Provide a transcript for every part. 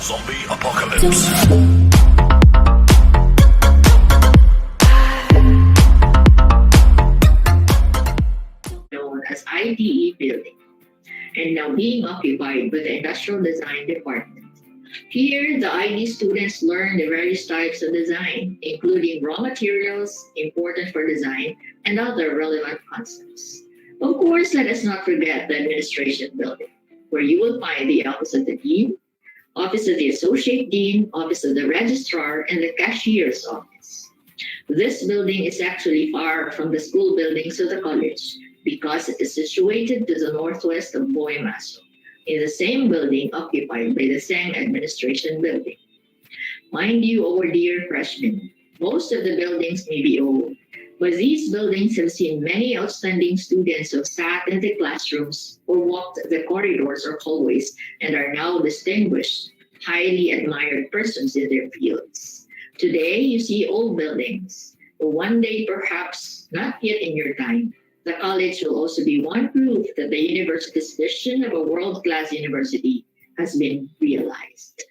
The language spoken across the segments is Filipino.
Zombie apocalypse. Known as IDE building, and now being occupied by the Industrial Design Department. Here, the ID students learn the various types of design, including raw materials important for design and other relevant concepts. Of course, let us not forget the administration building, where you will find the office of the dean, office of the associate dean, office of the registrar, and the cashier's office. This building is actually far from the school buildings of the college because it is situated to the northwest of Boymaso, in the same building occupied by the same administration building. Mind you, our dear freshmen, most of the buildings may be old, but these buildings have seen many outstanding students who have sat in the classrooms or walked the corridors or hallways and are now distinguished, highly admired persons in their fields. Today, you see old buildings, but one day, perhaps not yet in your time, the college will also be one proof that the university's vision of a world-class university has been realized.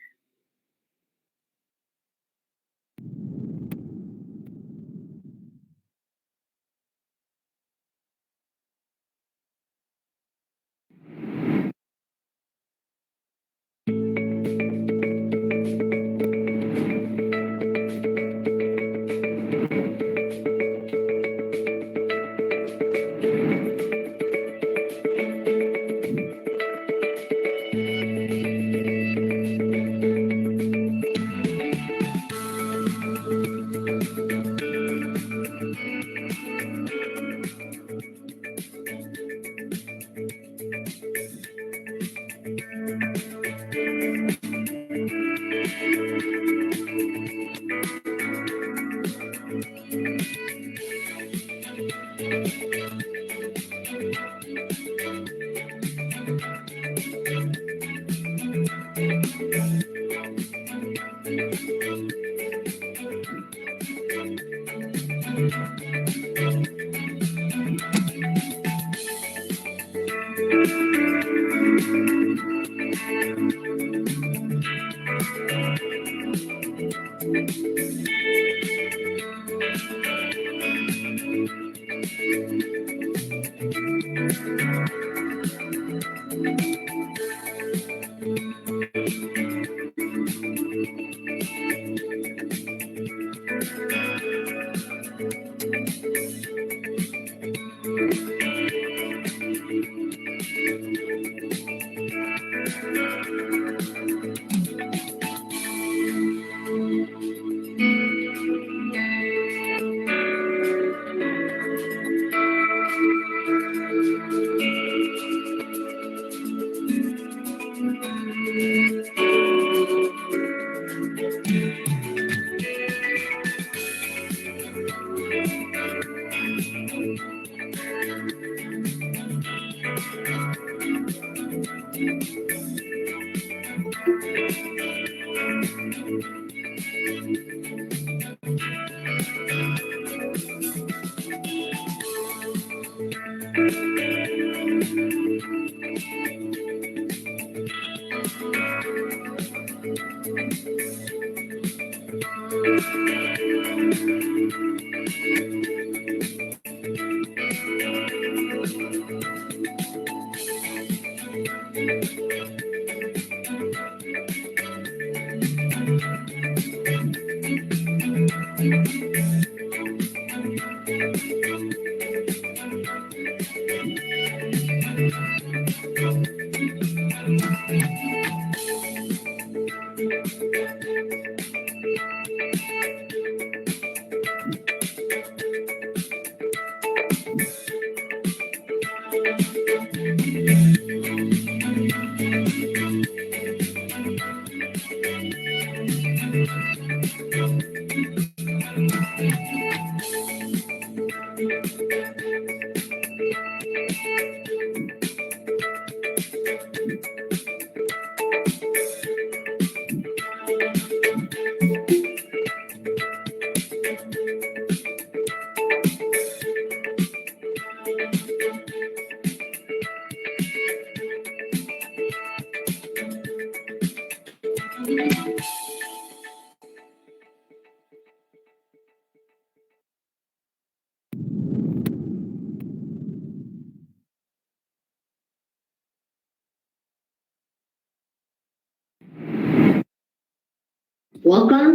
Welcome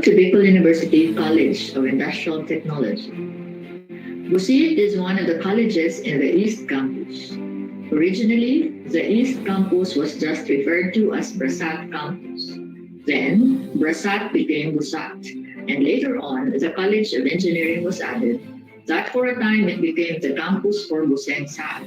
to Bicol University College of Industrial Technology. Busit is one of the colleges in the East Campus. Originally, the East Campus was just referred to as Brasat Campus. Then, Brasat became Busat, and later on, the College of Engineering was added. That for a time it became the campus for Buseng Sat.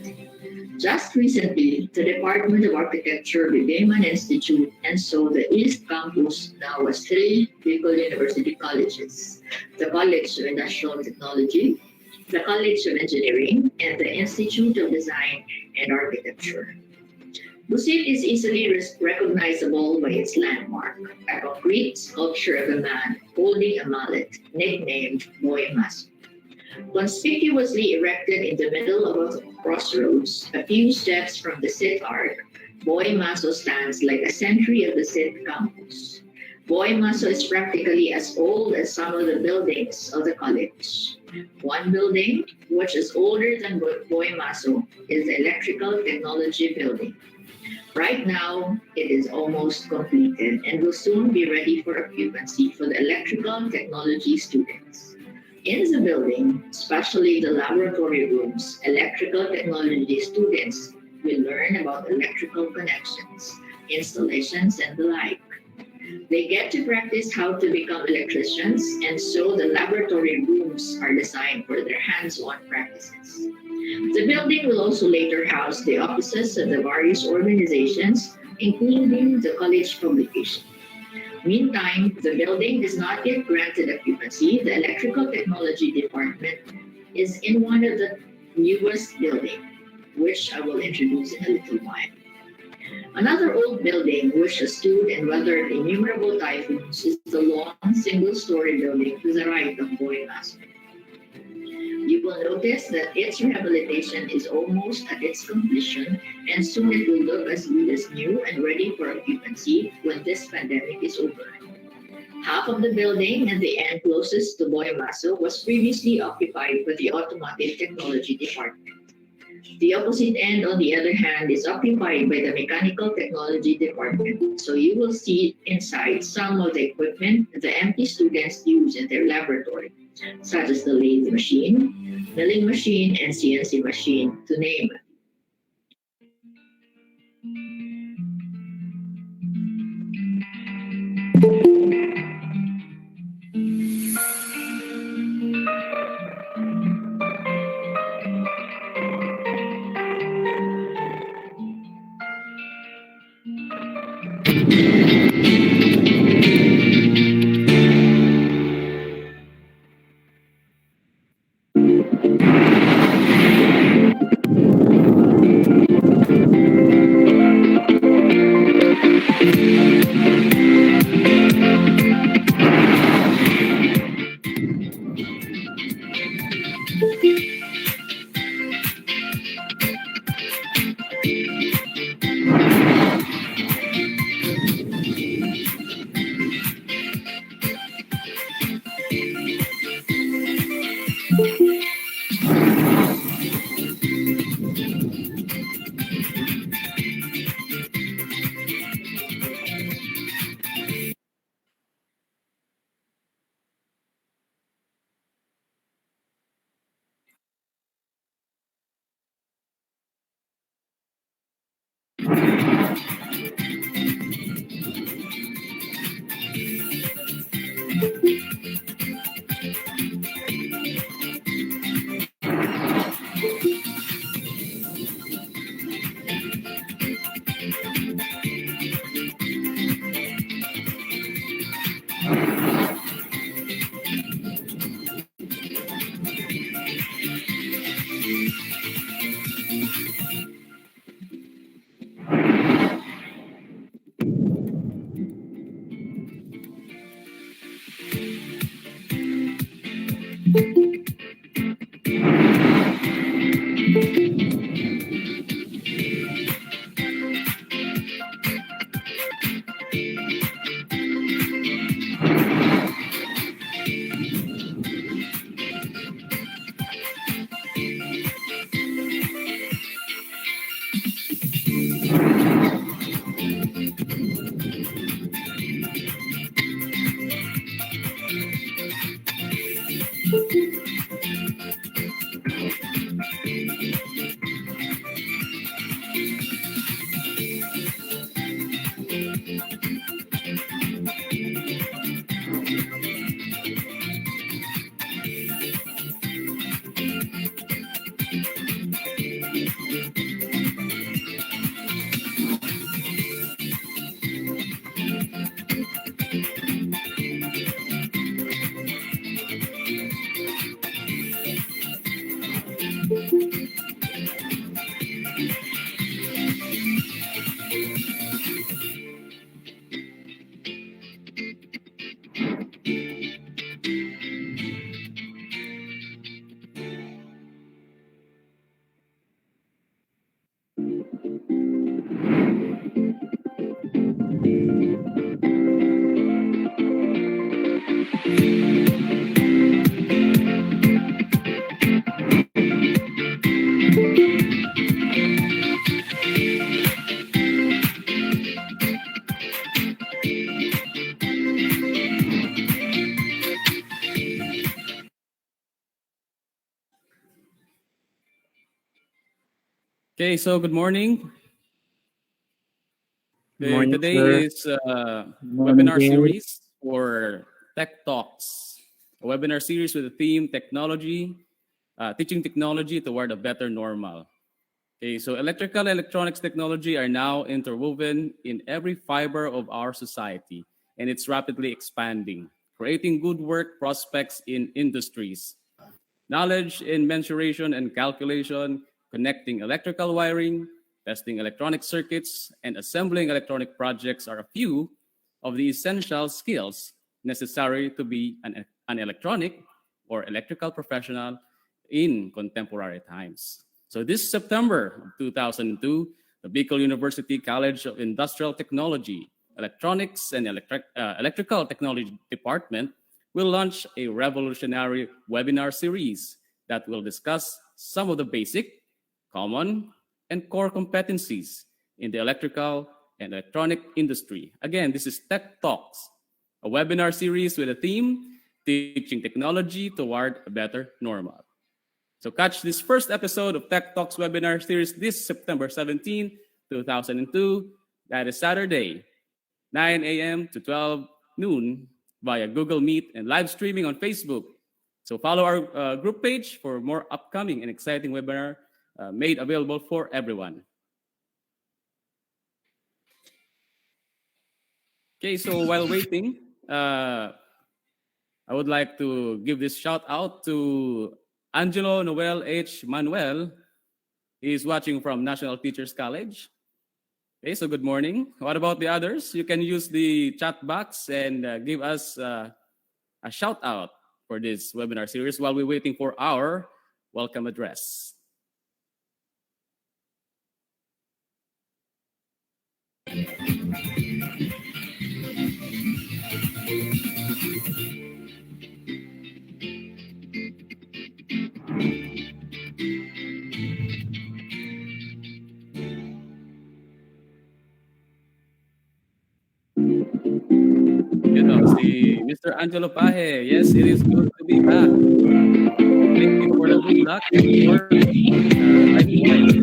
Just recently, the Department of Architecture became an institute, and so the East Campus now has three Bicol University colleges: the College of Industrial Technology, the College of Engineering, and the Institute of Design and Architecture. Busit is easily recognizable by its landmark, a concrete sculpture of a man holding a mallet, nicknamed Boy Mas. Conspicuously erected in the middle of a crossroads, a few steps from the SIT Arc, Boy Maso stands like a sentry of the SIT campus. Boy Maso is practically as old as some of the buildings of the college. One building, which is older than Boy Maso, is the Electrical Technology Building. Right now, it is almost completed and will soon be ready for occupancy for the electrical technology students. In the building, especially the laboratory rooms, electrical technology students will learn about electrical connections, installations, and the like. They get to practice how to become electricians, and so the laboratory rooms are designed for their hands-on practices. The building will also later house the offices of the various organizations, including the college publication. Meantime, the building is not yet granted occupancy. The electrical technology department is in one of the newest buildings, which I will introduce in a little while. Another old building which has stood and weathered innumerable typhoons is the long single-story building to the right of Boy Maso. You will notice that its rehabilitation is almost at its completion, and soon it will look as good as new and ready for occupancy when this pandemic is over. Half of the building and the end closest to Boy Maso was previously occupied by the Automotive Technology Department. The opposite end, on the other hand, is occupied by the Mechanical Technology Department, so you will see inside some of the equipment the MT students use in their laboratory, such as the lathe machine, milling machine, and CNC machine, to name it. Okay, so good morning. Good Okay, morning, today sir. is Good morning, webinar James. series for Tech Talks, a webinar series with the theme technology, teaching technology toward a better normal. Okay, so electrical and electronics technology are now interwoven in every fiber of our society, and it's rapidly expanding, creating good work prospects in industries. Knowledge in mensuration and calculation, connecting electrical wiring, testing electronic circuits, and assembling electronic projects are a few of the essential skills necessary to be an electronic or electrical professional in contemporary times. So this September of 2002, the Bicol University College of Industrial Technology, Electronics and Electrical Technology Department will launch a revolutionary webinar series that will discuss some of the basic, common, and core competencies in the electrical and electronic industry. Again, this is Tech Talks, a webinar series with a theme teaching technology toward a better normal. So catch this first episode of Tech Talks webinar series this September 17, 2002. That is Saturday, 9 a.m. to 12 noon via Google Meet and live streaming on Facebook. So follow our group page for more upcoming and exciting webinar made available for everyone. Okay, so while waiting, I would like to give this shout out to Angelo Noel H. Manuel. He's watching from National Teachers College. Okay, so good morning. What about the others? You can use the chat box and give us a shout out for this webinar series while we're waiting for our welcome address. You know, si Mr. Angelo Paje. Yes, it is good to be back. Thank you for the good luck and support. Likewise.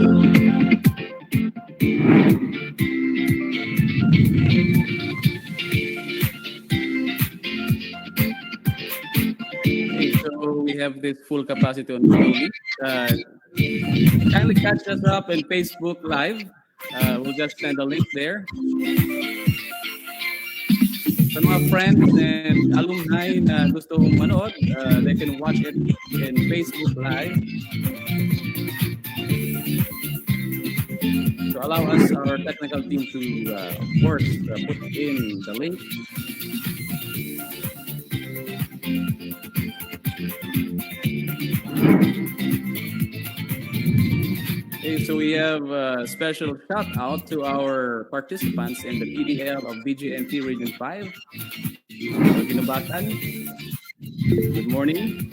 Okay, so we have this full capacity on Google Meet. Kindly catch us up in Facebook Live. We'll just send a link there. Sa mga friends and alumni na gustong manood, they can watch it in Facebook Live. So allow us, our technical team, to, of course, put in the link. Okay, so we have a special shout out to our participants in the PDL of BGMT Region 5. Ginabatan. Good morning.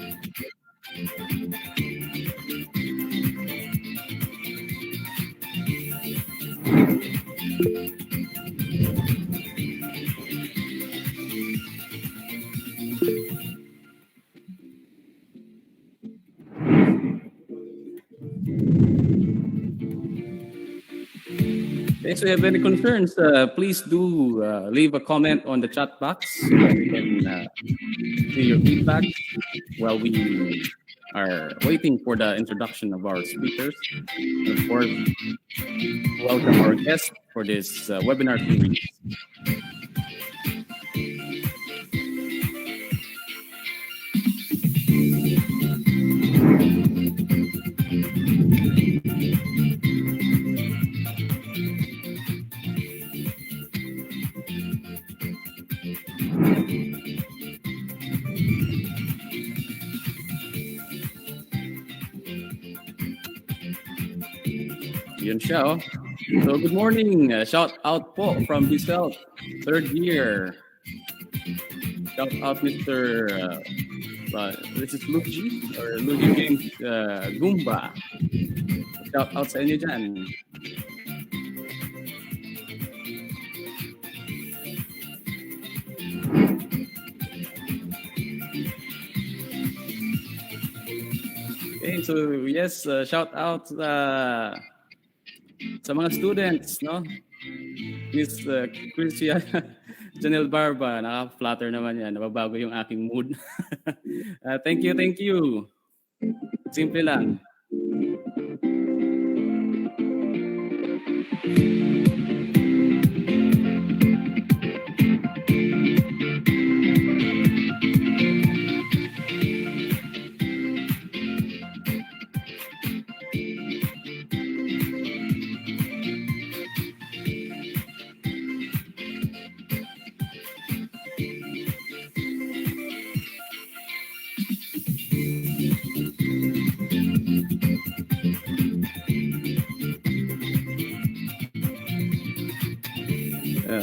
If you have any concerns, please do leave a comment on the chat box so that we can see your feedback while we are waiting for the introduction of our speakers. And of course, welcome our guest for this webinar series. Yun siya, oh. So good morning. Shout out po from Bisel, third year. Shout out Mr. This is Luigi or Luigi Games Goomba. Shout out sa inyo dyan. Okay, so yes, shout out sa mga students, no? Miss Christian Janelle Barba, naka-flatter naman yan. Nababago yung aking mood. Thank you, thank you. Simple lang.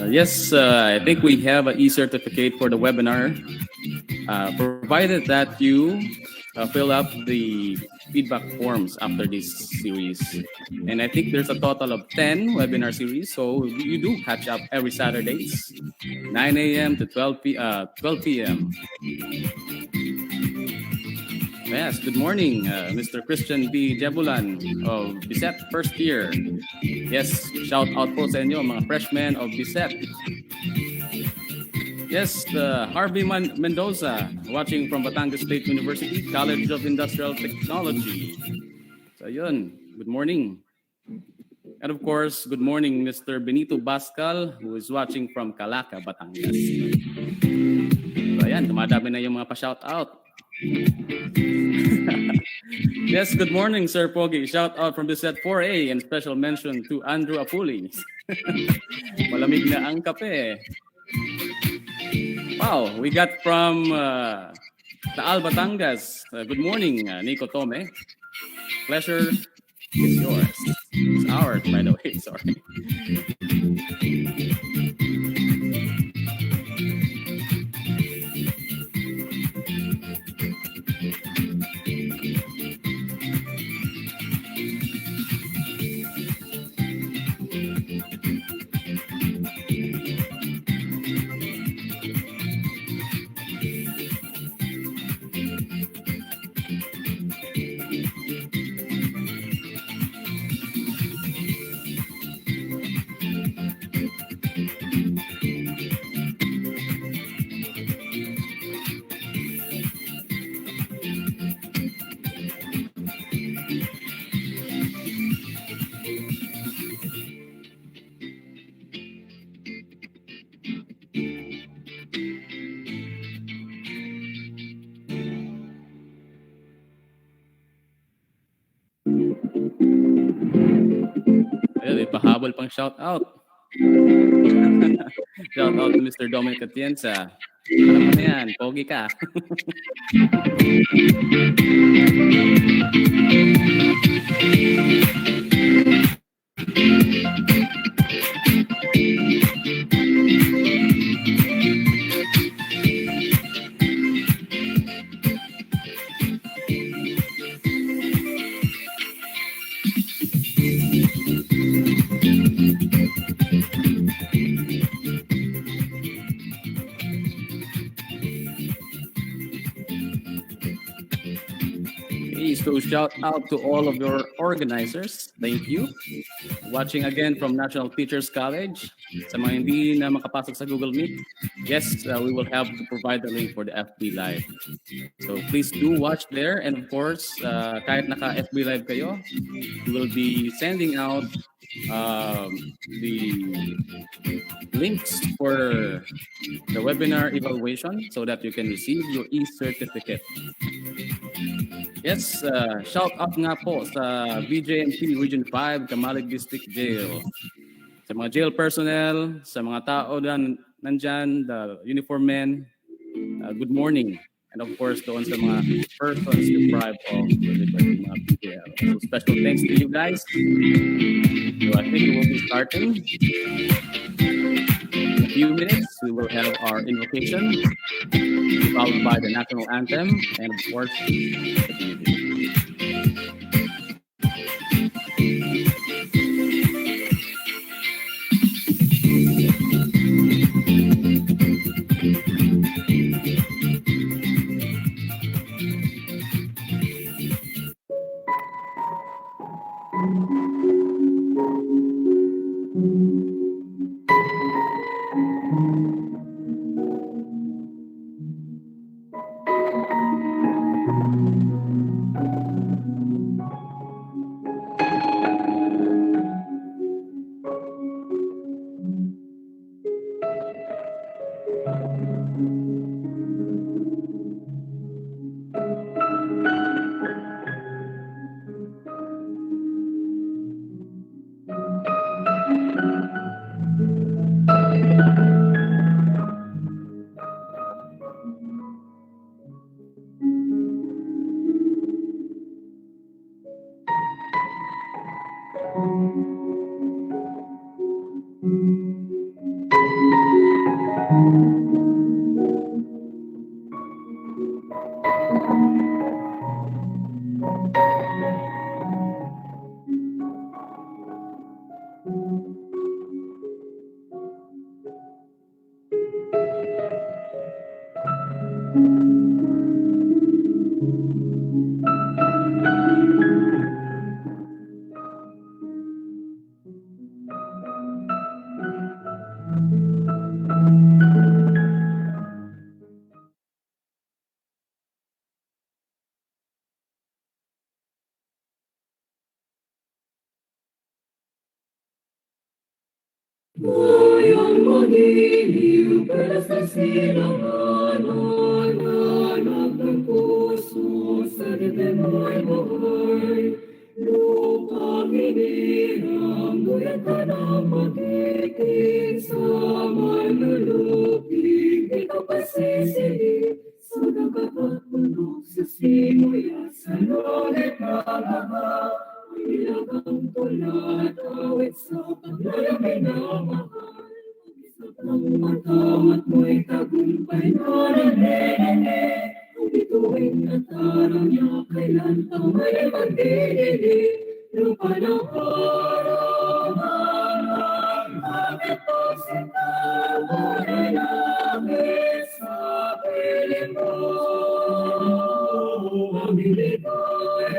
Yes, I think we have an e-certificate for the webinar, provided that you fill up the feedback forms after this series. And I think there's a total of 10 webinar series, so you do catch up every Saturdays, 9 a.m. to 12 p.m. Yes, good morning, Mr. Christian B. Jebulan of Bisset first year. Yes, shout out po sa inyo mga freshmen of Bisset. Yes, Harvey Mendoza watching from Batangas State University, College of Industrial Technology. So yun, good morning. And of course, good morning, Mr. Benito Bascal, who is watching from Calaca, Batangas. So ayan, dumadami na yung mga pa-shout out. Yes, good morning, Sir Pogi. Shout out from the set 4A and special mention to Andrew Apuli. Malamig na ang kape. Wow, we got from Taal, Batangas. Good morning, Nico Tome. Pleasure is yours. It's ours, by the way. Sorry. Pahabol pang shout out. Shout out to Mr. Dominic Atienza. Alam mo na yan, pogi ka. Okay, so shout out to all of your organizers. Thank you. Watching again from National Teachers College. Sa mga hindi na makapasok sa Google Meet, yes, we will have to provide the link for the FB Live. So please do watch there. And of course, kahit naka-FB Live kayo, we will be sending out the links for the webinar evaluation so that you can receive your e-certificate. Yes, shout out nga po sa BJMP Region 5, Kamalig District Jail. Sa mga jail personnel, sa mga tao nandyan, the uniform men, good morning. And of course, doon sa mga persons deprived of liberty, mga PJL. So special thanks to you guys. So I think we will be starting. In a few minutes, we will have our invocation, followed by the national anthem, and of course, the music. Bayang magiliw, pelas na silangan, hanap ng puso, sa dibdib mo'y buhay. Lupang hinirang, guyat ka ng magiging, sa manlulupig, di ka pasisilig, sa dagat at bundok, sa simoy at sa langit na lahat. Ilagang tulad, awit sa paglalaki na mahal. Pag-isap ng matang at mo'y tagumpay na nanenene. Ang bituin at araw niya, kailan pang may magdidilig. Lupa ng harapan, bakit po sinta, waray langit sa piling mo. Ang biligay ay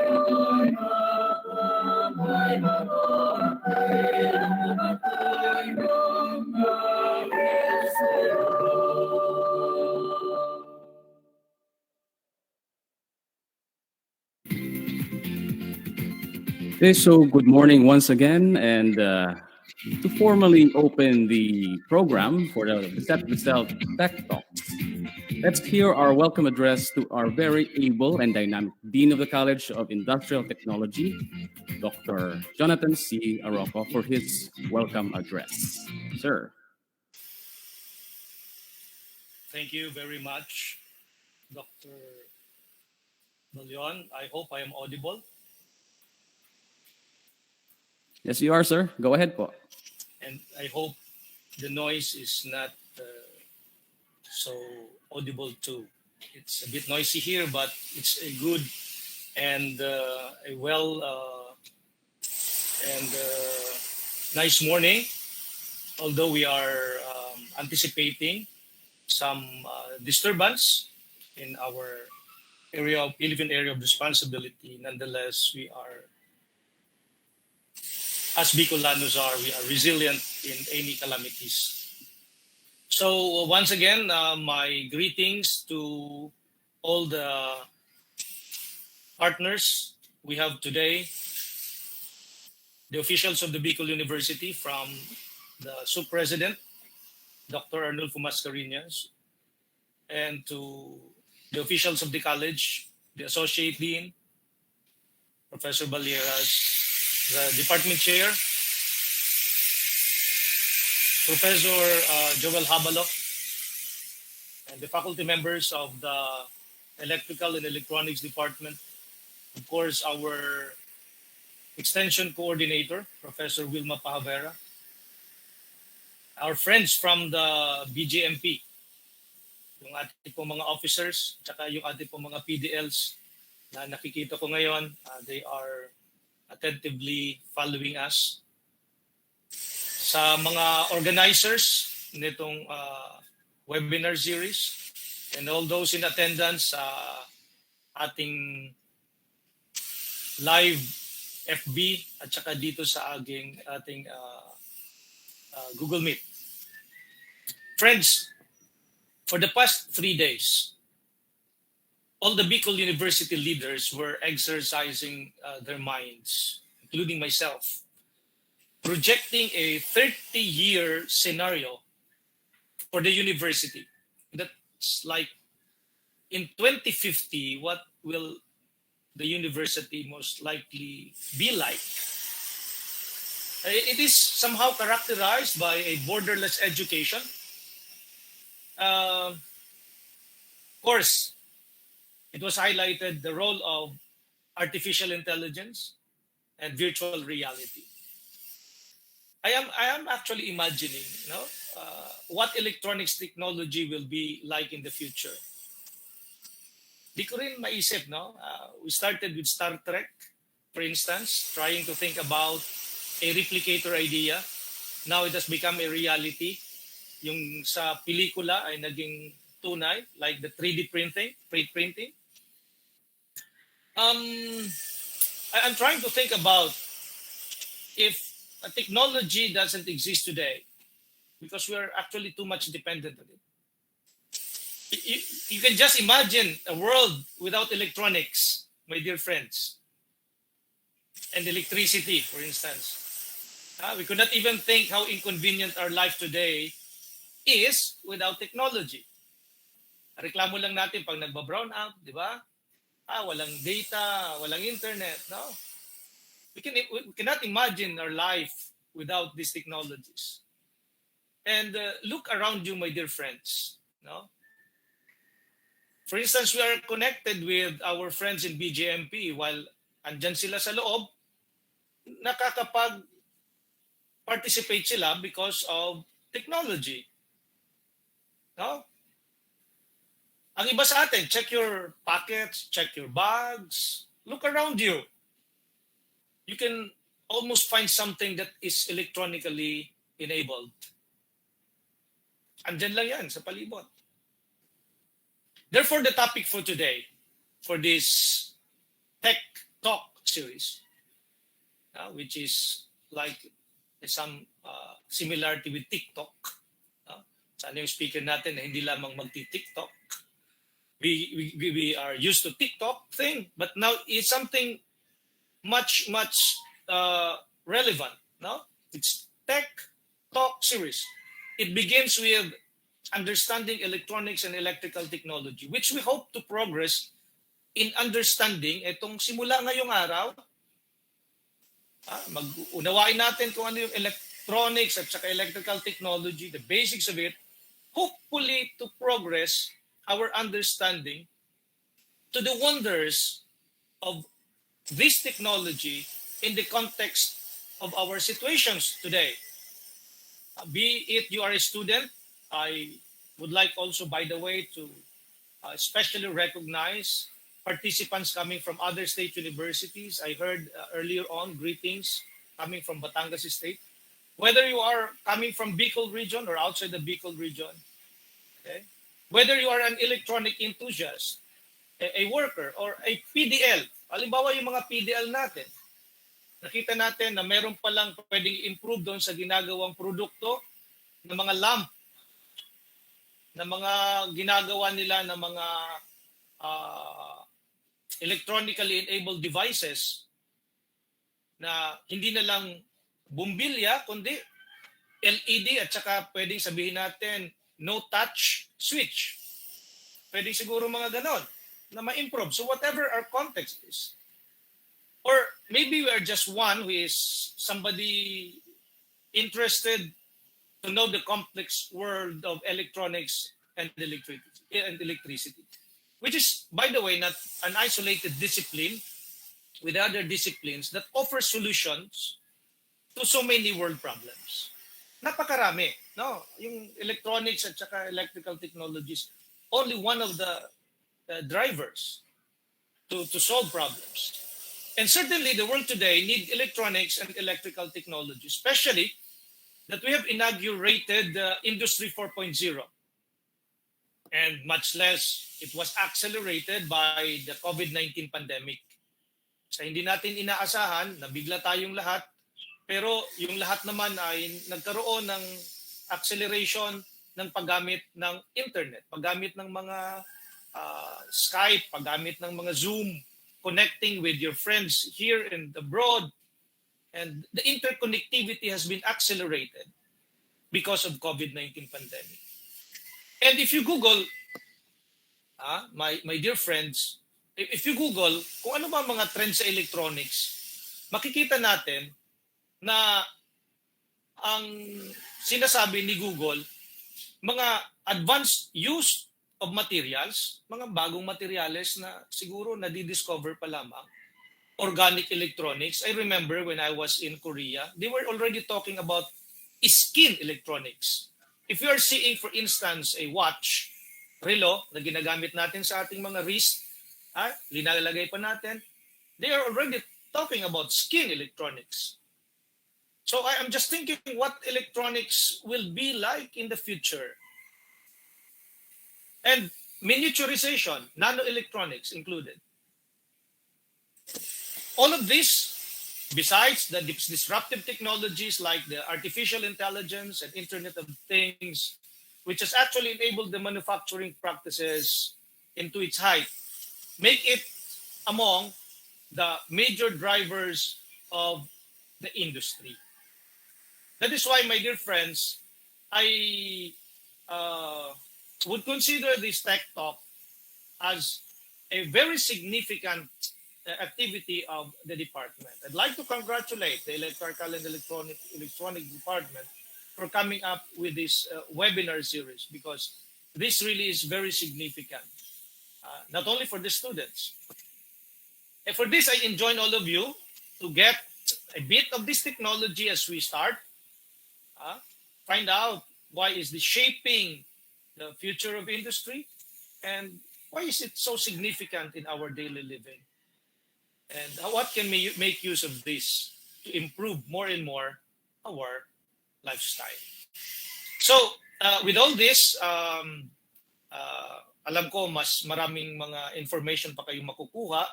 ay mamatay ang mamatay ng langit sa'yo. Okay, so good morning once again, and to formally open the program for the Set Itself Tech Talks, let's hear our welcome address to our very able and dynamic Dean of the College of Industrial Technology, Dr. Jonathan C. Arroco, for his welcome address. Sir. Thank you very much, Dr. Leon. I hope I am audible. Yes, you are, sir. Go ahead po. And I hope the noise is not so audible too. It's a bit noisy here, but it's a good and a well and nice morning. Although we are anticipating some disturbance in our Philippine area of responsibility. Nonetheless, we are, as Bicolanos are, we are resilient in any calamities. So once again, my greetings to all the partners we have today, the officials of the Bicol University, from the Sub-President, Dr. Arnulfo Mascareñas, and to the officials of the college, the Associate Dean, Professor Balieras, the Department Chair, Professor Joel Habalo, and the faculty members of the Electrical and Electronics Department. Of course, our Extension Coordinator, Professor Wilma Pahavera, our friends from the BGMP, yung ating pong mga officers, tsaka yung ating pong mga PDLs na nakikita ko ngayon, they are attentively following us. Sa mga organizers nitong webinar series and all those in attendance sa ating live FB at saka dito sa ating Google Meet. Friends, for the past 3 days, all the Bicol University leaders were exercising their minds, including myself, projecting a 30-year scenario for the university. That's like, in 2050, what will the university most likely be like? It is somehow characterized by a borderless education. Of course, it was highlighted the role of artificial intelligence and virtual reality. I am actually imagining, what electronics technology will be like in the future. Di ko rin maisip, we started with Star Trek, for instance, trying to think about a replicator idea. Now it has become a reality. Yung sa pelikula ay naging tunay, like the 3D printing. I'm trying to think about if a technology doesn't exist today, because we are actually too much dependent on it. You can just imagine a world without electronics, my dear friends, and electricity, for instance. We could not even think how inconvenient our life today is without technology. Reklamo lang natin pag nagba-brown out, di ba? Walang data, walang internet, no? We cannot imagine our life without these technologies. And look around you, my dear friends, no? For instance, we are connected with our friends in BGMP while andyan sila sa loob, nakakapag-participate sila because of technology. No? Ang iba sa atin, check your pockets, check your bags, look around you. You can almost find something that is electronically enabled. Andyan lang yan sa palibot. Therefore, the topic for today, for this Tech Talk series, which is like some similarity with TikTok. Sana yung speaker natin na hindi lamang magti-TikTok. We are used to TikTok thing, but now it's something much relevant. No? It's Tech Talk series. It begins with understanding electronics and electrical technology, which we hope to progress in understanding itong simula ngayong araw. Mag-unawain natin kung ano yung electronics at saka electrical technology, the basics of it, hopefully to progress our understanding to the wonders of this technology in the context of our situations today. Be it you are a student, I would like also, by the way, to especially recognize participants coming from other state universities. I heard earlier on greetings coming from Batangas State. Whether you are coming from Bicol region or outside the Bicol region, okay? Whether you are an electronic enthusiast, a worker or a PDL. Halimbawa yung mga PDL natin, nakita natin na meron palang pwedeng improve doon sa ginagawang produkto ng mga lamp, na mga ginagawa nila ng mga electronically enabled devices na hindi na lang bumbilya, kundi LED at saka pwedeng sabihin natin no touch switch. Pwedeng siguro mga ganon na ma-improve. So whatever our context is. Or maybe we are just one who is somebody interested to know the complex world of electronics and electricity, which is, by the way, not an isolated discipline with other disciplines that offer solutions to so many world problems. Napakarami, no? Yung electronics at saka electrical technologies, only one of the drivers to solve problems. And certainly the world today needs electronics and electrical technology, especially that we have inaugurated Industry 4.0. And much less, it was accelerated by the COVID-19 pandemic. So hindi natin inaasahan na bigla tayong lahat, pero yung lahat naman ay nagkaroon ng acceleration ng paggamit ng internet, paggamit ng mga Skype, paggamit ng mga Zoom, connecting with your friends here and abroad. And the interconnectivity has been accelerated because of COVID-19 pandemic. And if you Google, my dear friends, if you Google kung ano ba mga trends sa electronics, makikita natin na ang sinasabi ni Google, mga advanced use of materials, mga bagong materials na siguro nadi-discover pa lamang, organic electronics. I remember when I was in Korea, they were already talking about skin electronics. If you are seeing, for instance, a watch, relo, na ginagamit natin sa ating mga wrist, linalagay pa natin, they are already talking about skin electronics. So I am just thinking what electronics will be like in the future. And miniaturization, nanoelectronics included. All of this, besides the disruptive technologies like the artificial intelligence and Internet of Things, which has actually enabled the manufacturing practices into its height, make it among the major drivers of the industry. That is why, my dear friends, I would consider this tech talk as a very significant activity of the department. I'd like to congratulate the Electrical and Electronic Department for coming up with this webinar series, because this really is very significant, not only for the students. And for this, I enjoin all of you to get a bit of this technology as we start, find out why is this shaping the future of industry, and why is it so significant in our daily living, and what can we make use of this to improve more and more our lifestyle. So with all this, alam ko mas maraming mga information pa kayong makukuha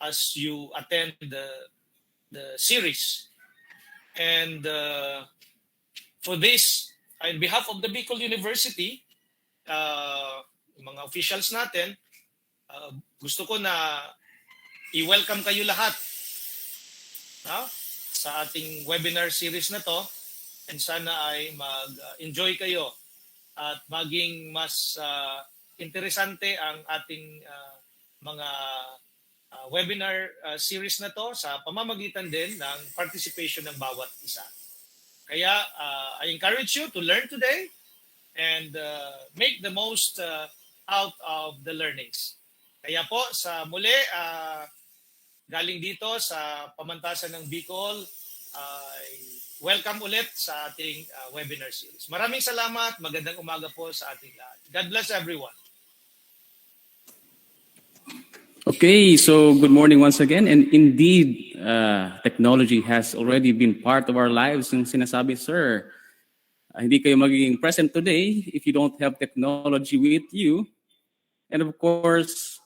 as you attend the series. And for this, on behalf of the Bicol University, mga officials natin, gusto ko na i-welcome kayo lahat sa ating webinar series na to, and sana ay mag-enjoy kayo at maging mas interesante ang ating mga webinar series na to sa pamamagitan din ng participation ng bawat isa. Kaya I encourage you to learn today and make the most out of the learnings. Kaya po sa muli, galing dito sa pamantasan ng Bicol, welcome ulit sa ating webinar series. Maraming salamat, magandang umaga po sa ating lahat. God bless everyone. Okay, so good morning once again. And indeed, technology has already been part of our lives. Yung sinasabi, sir, hindi kayo magiging present today if you don't have technology with you. And of course,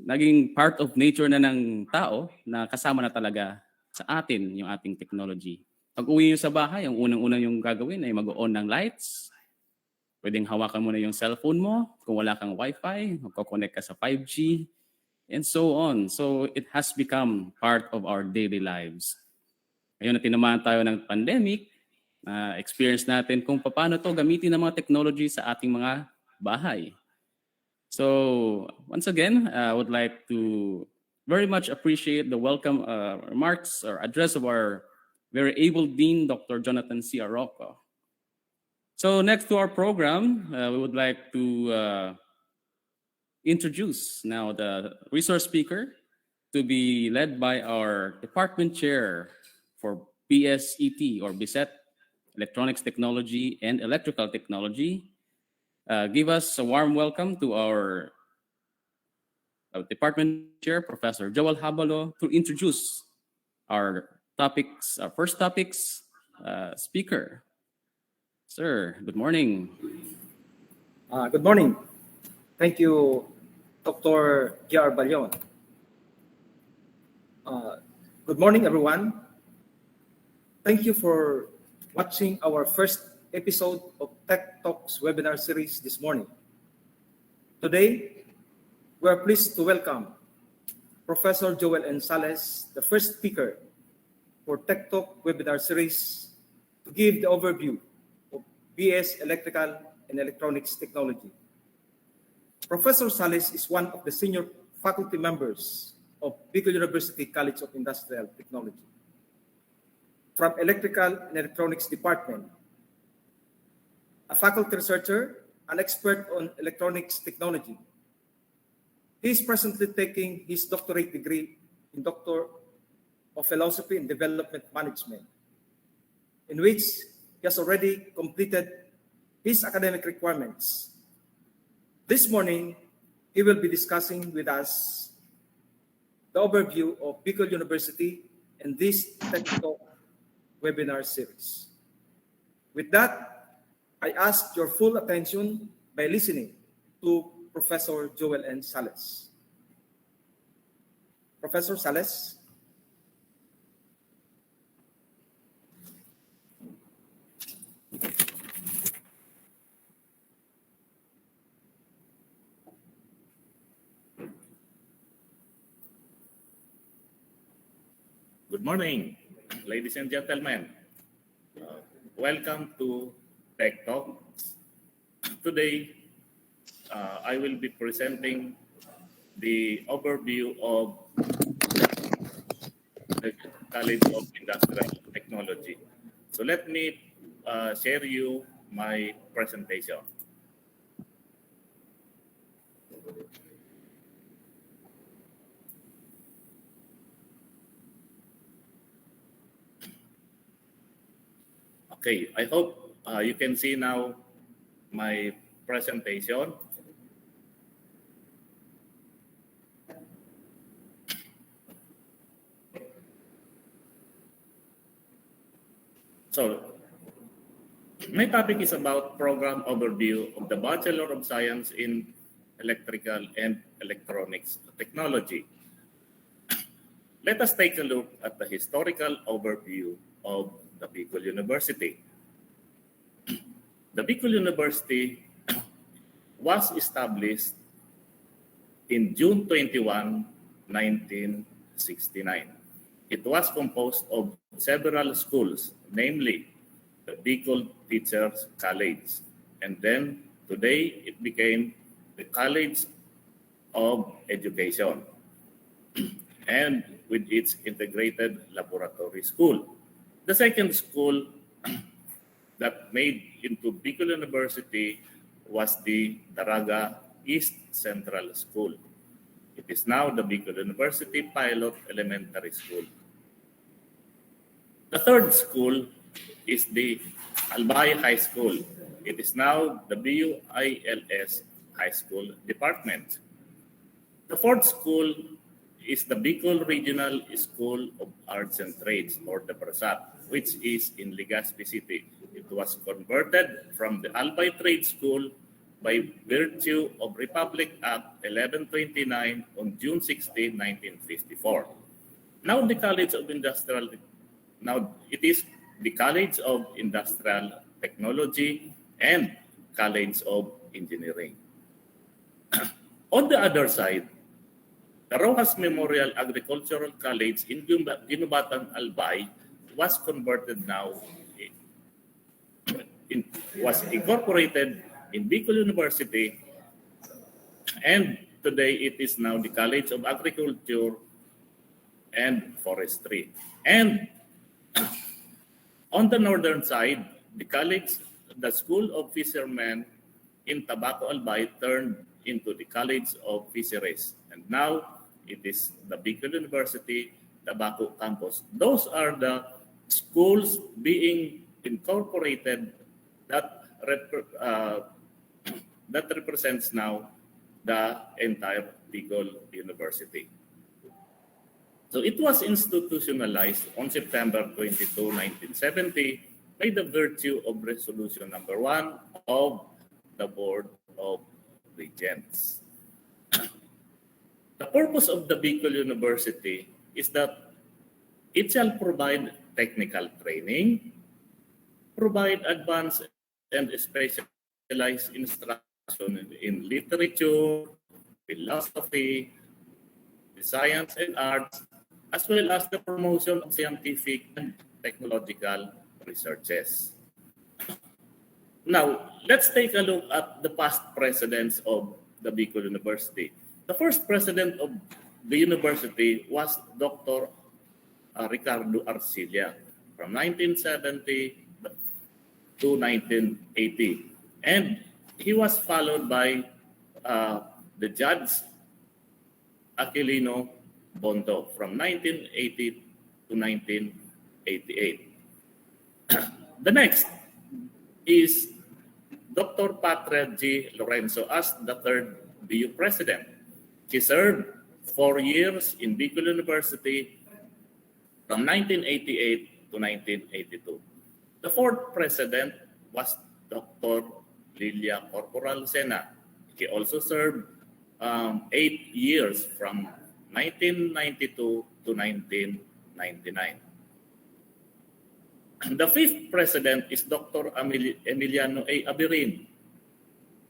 naging part of nature na ng tao na kasama na talaga sa atin yung ating technology. Pag uwi nyo sa bahay, ang unang-unang yung gagawin ay mag-on ng lights. Pwedeng hawakan mo na yung cellphone mo. Kung wala kang wifi, magkoconnect ka sa 5G, and so on. So it has become part of our daily lives. Ngayon na tinamaan tayo ng pandemic, experience natin kung paano to gamitin ng mga technology sa ating mga bahay. So once again, I would like to very much appreciate the welcome remarks or address of our very able Dean, Dr. Jonathan C. Arroco. So next to our program, we would like to introduce now the resource speaker to be led by our department chair for BSET or BSET, Electronics Technology and Electrical Technology. Give us a warm welcome to our department chair, Professor Joel Habalo, to introduce our first topics speaker. Sir, good morning. Good morning. Thank you, Dr. J.R. Balyon. Good morning, everyone. Thank you for watching our first episode of Tech Talks webinar series this morning. Today, we are pleased to welcome Professor Joel N. Sales, the first speaker for Tech Talk webinar series, to give the overview of BS Electrical and Electronics Technology. Professor Sales is one of the senior faculty members of Bicol University College of Industrial Technology. From Electrical and Electronics Department, a faculty researcher, an expert on electronics technology. He is presently taking his doctorate degree in Doctor of Philosophy and Development Management, in which he has already completed his academic requirements. This morning, he will be discussing with us the overview of Bicol University and this technical webinar series. With that, I ask your full attention by listening to Professor Joel N. Sales. Professor Sales. Good morning, ladies and gentlemen. Welcome to Tech Talk. Today, I will be presenting the overview of the College of Industrial Technology. So let me share you my presentation. Okay, I hope you can see now my presentation. So, my topic is about program overview of the Bachelor of Science in Electrical and Electronics Technology. Let us take a look at the historical overview of the Bicol University. The Bicol University was established in June 21, 1969. It was composed of several schools, namely the Bicol Teachers College, and then today it became the College of Education, and with its integrated laboratory school. The second school that made into Bicol University was the Daraga East Central School. It is now the Bicol University Pilot Elementary School. The third school is the Albay High School. It is now the BUILS High School Department. The fourth school is the Bicol Regional School of Arts and Trades, or the BRSAT, which is in Legazpi City. It was converted from the Albay Trade School by virtue of Republic Act 1129 on June 16, 1954. Now it is the College of Industrial Technology and College of Engineering. On the other side, the Rojas Memorial Agricultural College in Ginubatan, Albay was converted now, was incorporated in Bicol University, and today it is now the College of Agriculture and Forestry. And on the northern side, the School of Fishermen in Tabaco, Albay turned into the College of Fisheries. And now it is the Bicol University Tabaco campus. Those are the schools being incorporated that represents now the entire Bicol University. So it was institutionalized on September 22, 1970 by the virtue of Resolution Number 1 of the Board of Regents. The purpose of the Bicol University is that it shall provide technical training, provide advanced and specialized instruction in literature, philosophy, science and arts, as well as the promotion of scientific and technological researches. Now, let's take a look at the past presidents of the Bicol University. The first president of the university was Dr. Ricardo Arcilla from 1970 to 1980. And he was followed by the Judge Aquilino Bondo from 1980 to 1988. The next is Dr. Patria G. Lorenzo as the third BU president. He served 4 years in Bicol University from 1988 to 1982. The fourth president was Dr. Lilia Corporal Sena. He also served 8 years from 1992 to 1999. The fifth president is Dr. Emiliano A. Abirin.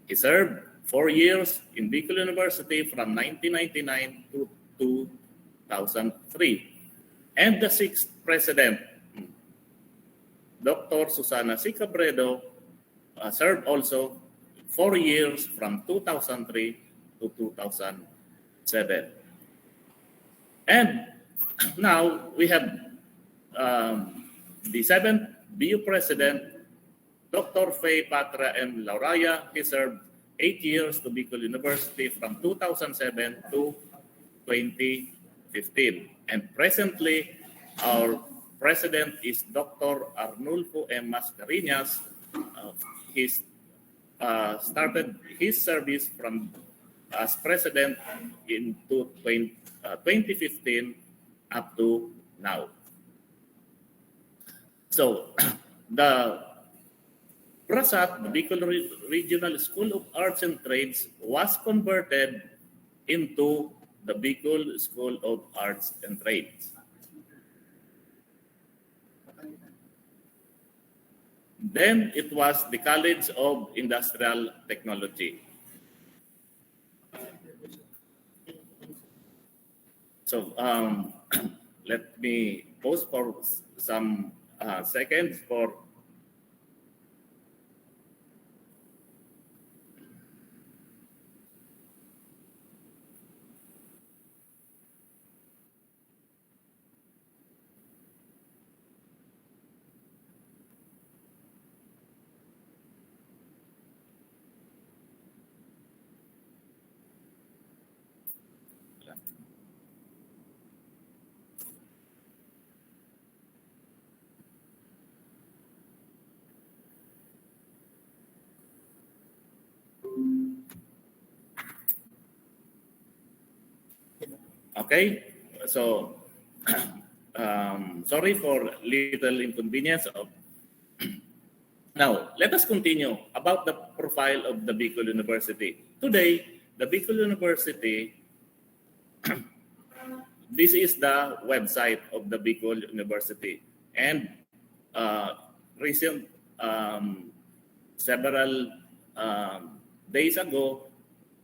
He served 4 years in Bicol University from 1999 to 2003. And the sixth president, Dr. Susana C. Cabredo, served also 4 years from 2003 to 2007. And now we have the seventh BU president, Dr. Faye Patra M. Lauraya. He served 8 years to Bicol University from 2007 to 2015. And presently, our president is Dr. Arnulfo M. Mascareñas. He started his service as president in 2015 up to now. So, the BRASAT, the Bicol Regional School of Arts and Trades, was converted into the Bicol School of Arts and Trades. Then it was the College of Industrial Technology. So let me pause for some seconds for okay, so sorry for little inconvenience. Now, let us continue about the profile of the Bicol University. Today, the Bicol University, this is the website of the Bicol University. And recent, several days ago,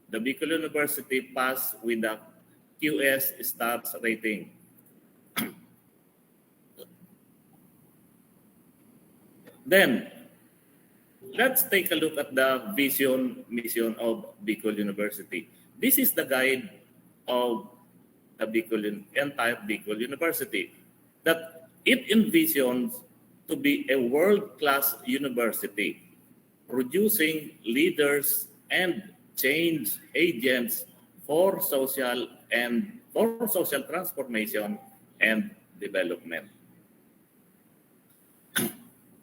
the Bicol University passed with the QS Stars rating. Then, let's take a look at the vision, mission of Bicol University. This is the guide of the entire Bicol University, that it envisions to be a world-class university, producing leaders and change agents for social transformation and development.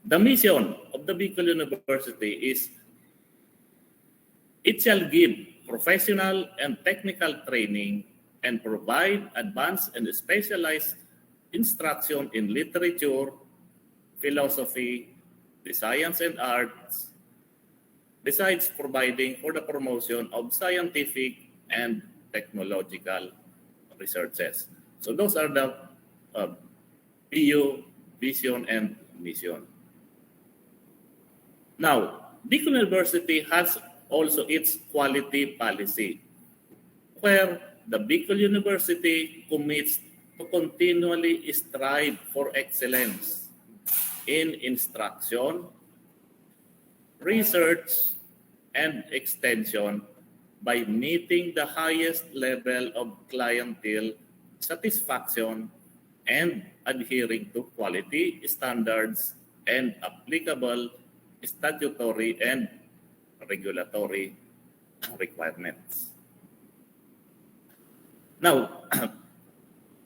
The mission of the Bicol University is it shall give professional and technical training and provide advanced and specialized instruction in literature, philosophy, the science and arts, besides providing for the promotion of scientific and technological researches. So those are the PU, vision, and mission. Now, Bicol University has also its quality policy, where the Bicol University commits to continually strive for excellence in instruction, research, and extension by meeting the highest level of clientele satisfaction and adhering to quality standards and applicable statutory and regulatory requirements. Now,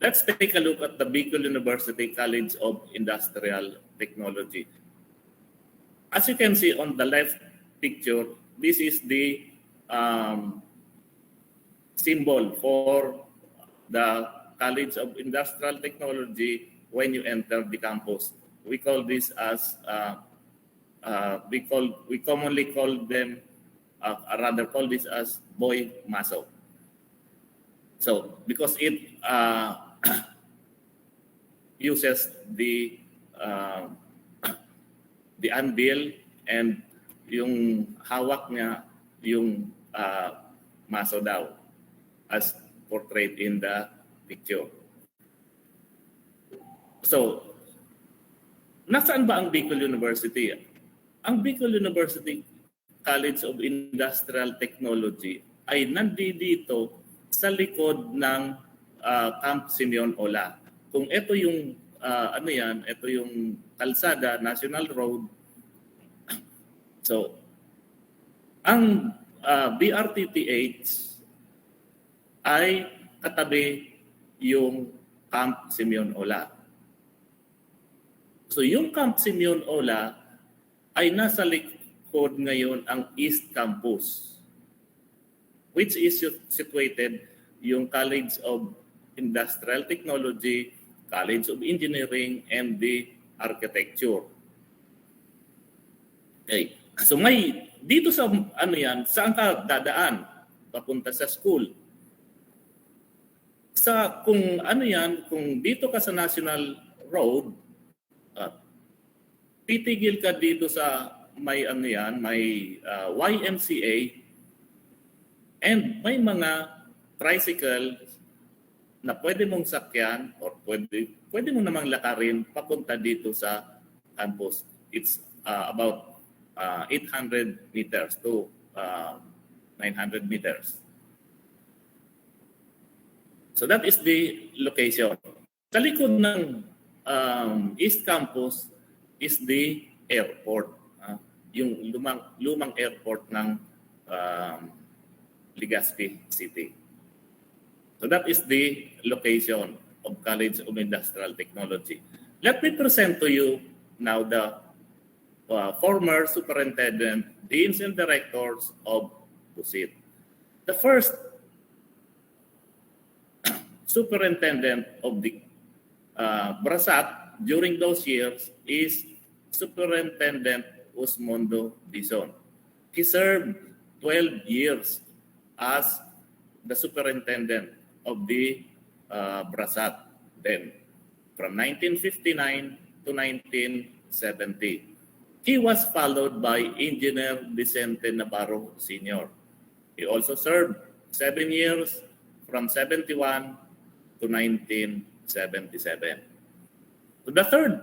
let's take a look at the Bicol University College of Industrial Technology. As you can see on the left picture, this is the symbol for the College of Industrial Technology when you enter the campus. We call this as we commonly call them call this as Boy Maso. So because it uses the anvil and yung hawak niya yung maso daw as portrayed in the picture. So, nasaan ba ang Bicol University? Ang Bicol University College of Industrial Technology ay nandito sa likod ng Camp Simeon Ola. Kung ito yung ito yung kalsada, National Road. So, ang BRTTH ay katabi yung Camp Simeon Ola. So, yung Camp Simeon Ola ay nasa likod ngayon ang East Campus, which is situated yung College of Industrial Technology, College of Engineering, and the Architecture. Okay. So may dito sa saan ka dadaan papunta sa school? Kung dito ka sa National Road, titigil ka dito sa may YMCA, and may mga tricycle na pwede mong sakyan or pwede mo namang lakarin papunta dito sa campus. It's about 800 meters to 900 meters. So that is the location. Sa likod ng East Campus is the airport. Yung lumang airport ng Legazpi City. So that is the location of College of Industrial Technology. Let me present to you now the former superintendent, deans, and directors of PUSIT. The first superintendent of the BRASAT during those years is Superintendent Usmundo Dizon. He served 12 years as the superintendent of the Brasat then, from 1959 to 1970. He was followed by Engineer Vicente Navarro Sr. He also served 7 years from 71 to 1977. So the third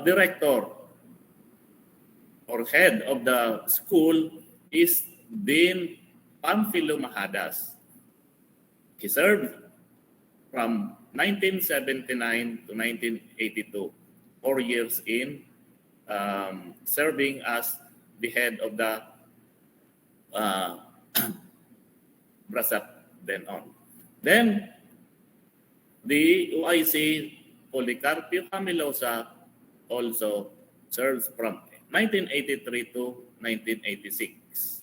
director or head of the school is Dean Pamphilo Mahadas. He served from 1979 to 1982, 4 years in serving as the head of the Brasat then on. Then, the OIC Policarpio Camilosa also serves from 1983 to 1986.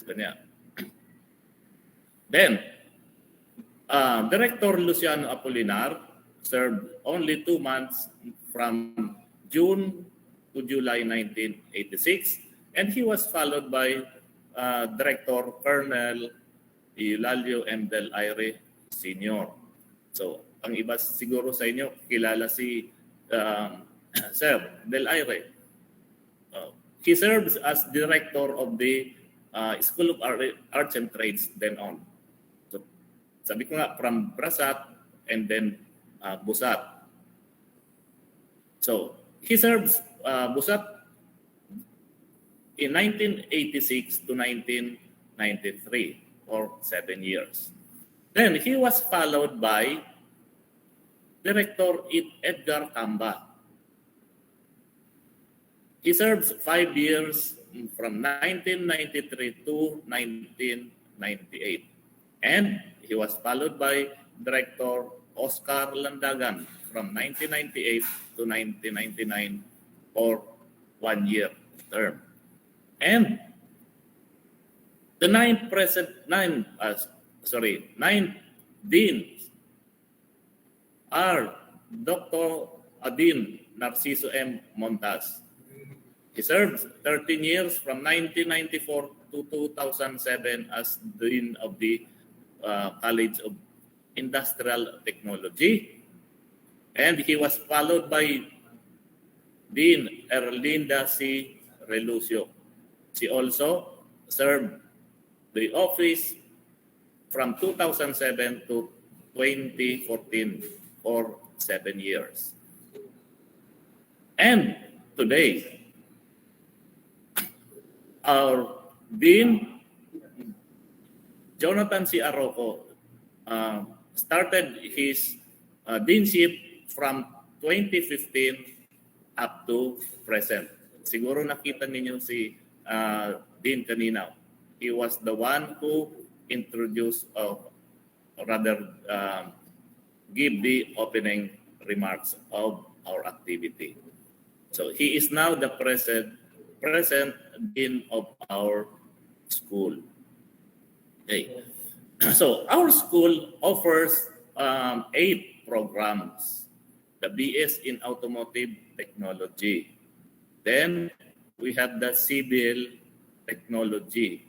Kanya. Then, Director Luciano Apolinar served only 2 months from June to July 1986, and he was followed by Director Colonel Eulalio M. Del Aire Sr. So, ang iba siguro sa inyo, kilala si Sir Del Aire. He serves as director of the School of Arts and Trades then on. So, sabi ko nga, from Brasat and then Busat. So, he serves Busat in 1986 to 1993 for 7 years. Then he was followed by Director Edgar Camba. He serves 5 years from 1993 to 1998. And he was followed by Director Oscar Landagan from 1998 to 1999 for 1 year term. And the nine deans are Dr. Adin Narciso M. Montas. He served 13 years from 1994 to 2007 as Dean of the College of Industrial Technology. And he was followed by Dean Erlinda C. Relucio. She also served the office from 2007 to 2014 for 7 years. And today, our Dean, Jonathan C. Arroco, started his deanship from 2015 up to present. Siguro nakita ninyo si Dean kanina. He was the one who introduced, rather give the opening remarks of our activity. So he is now the present dean of our school. Okay. So our school offers 8 programs. The BS in Automotive Technology. Then we have the Civil Technology,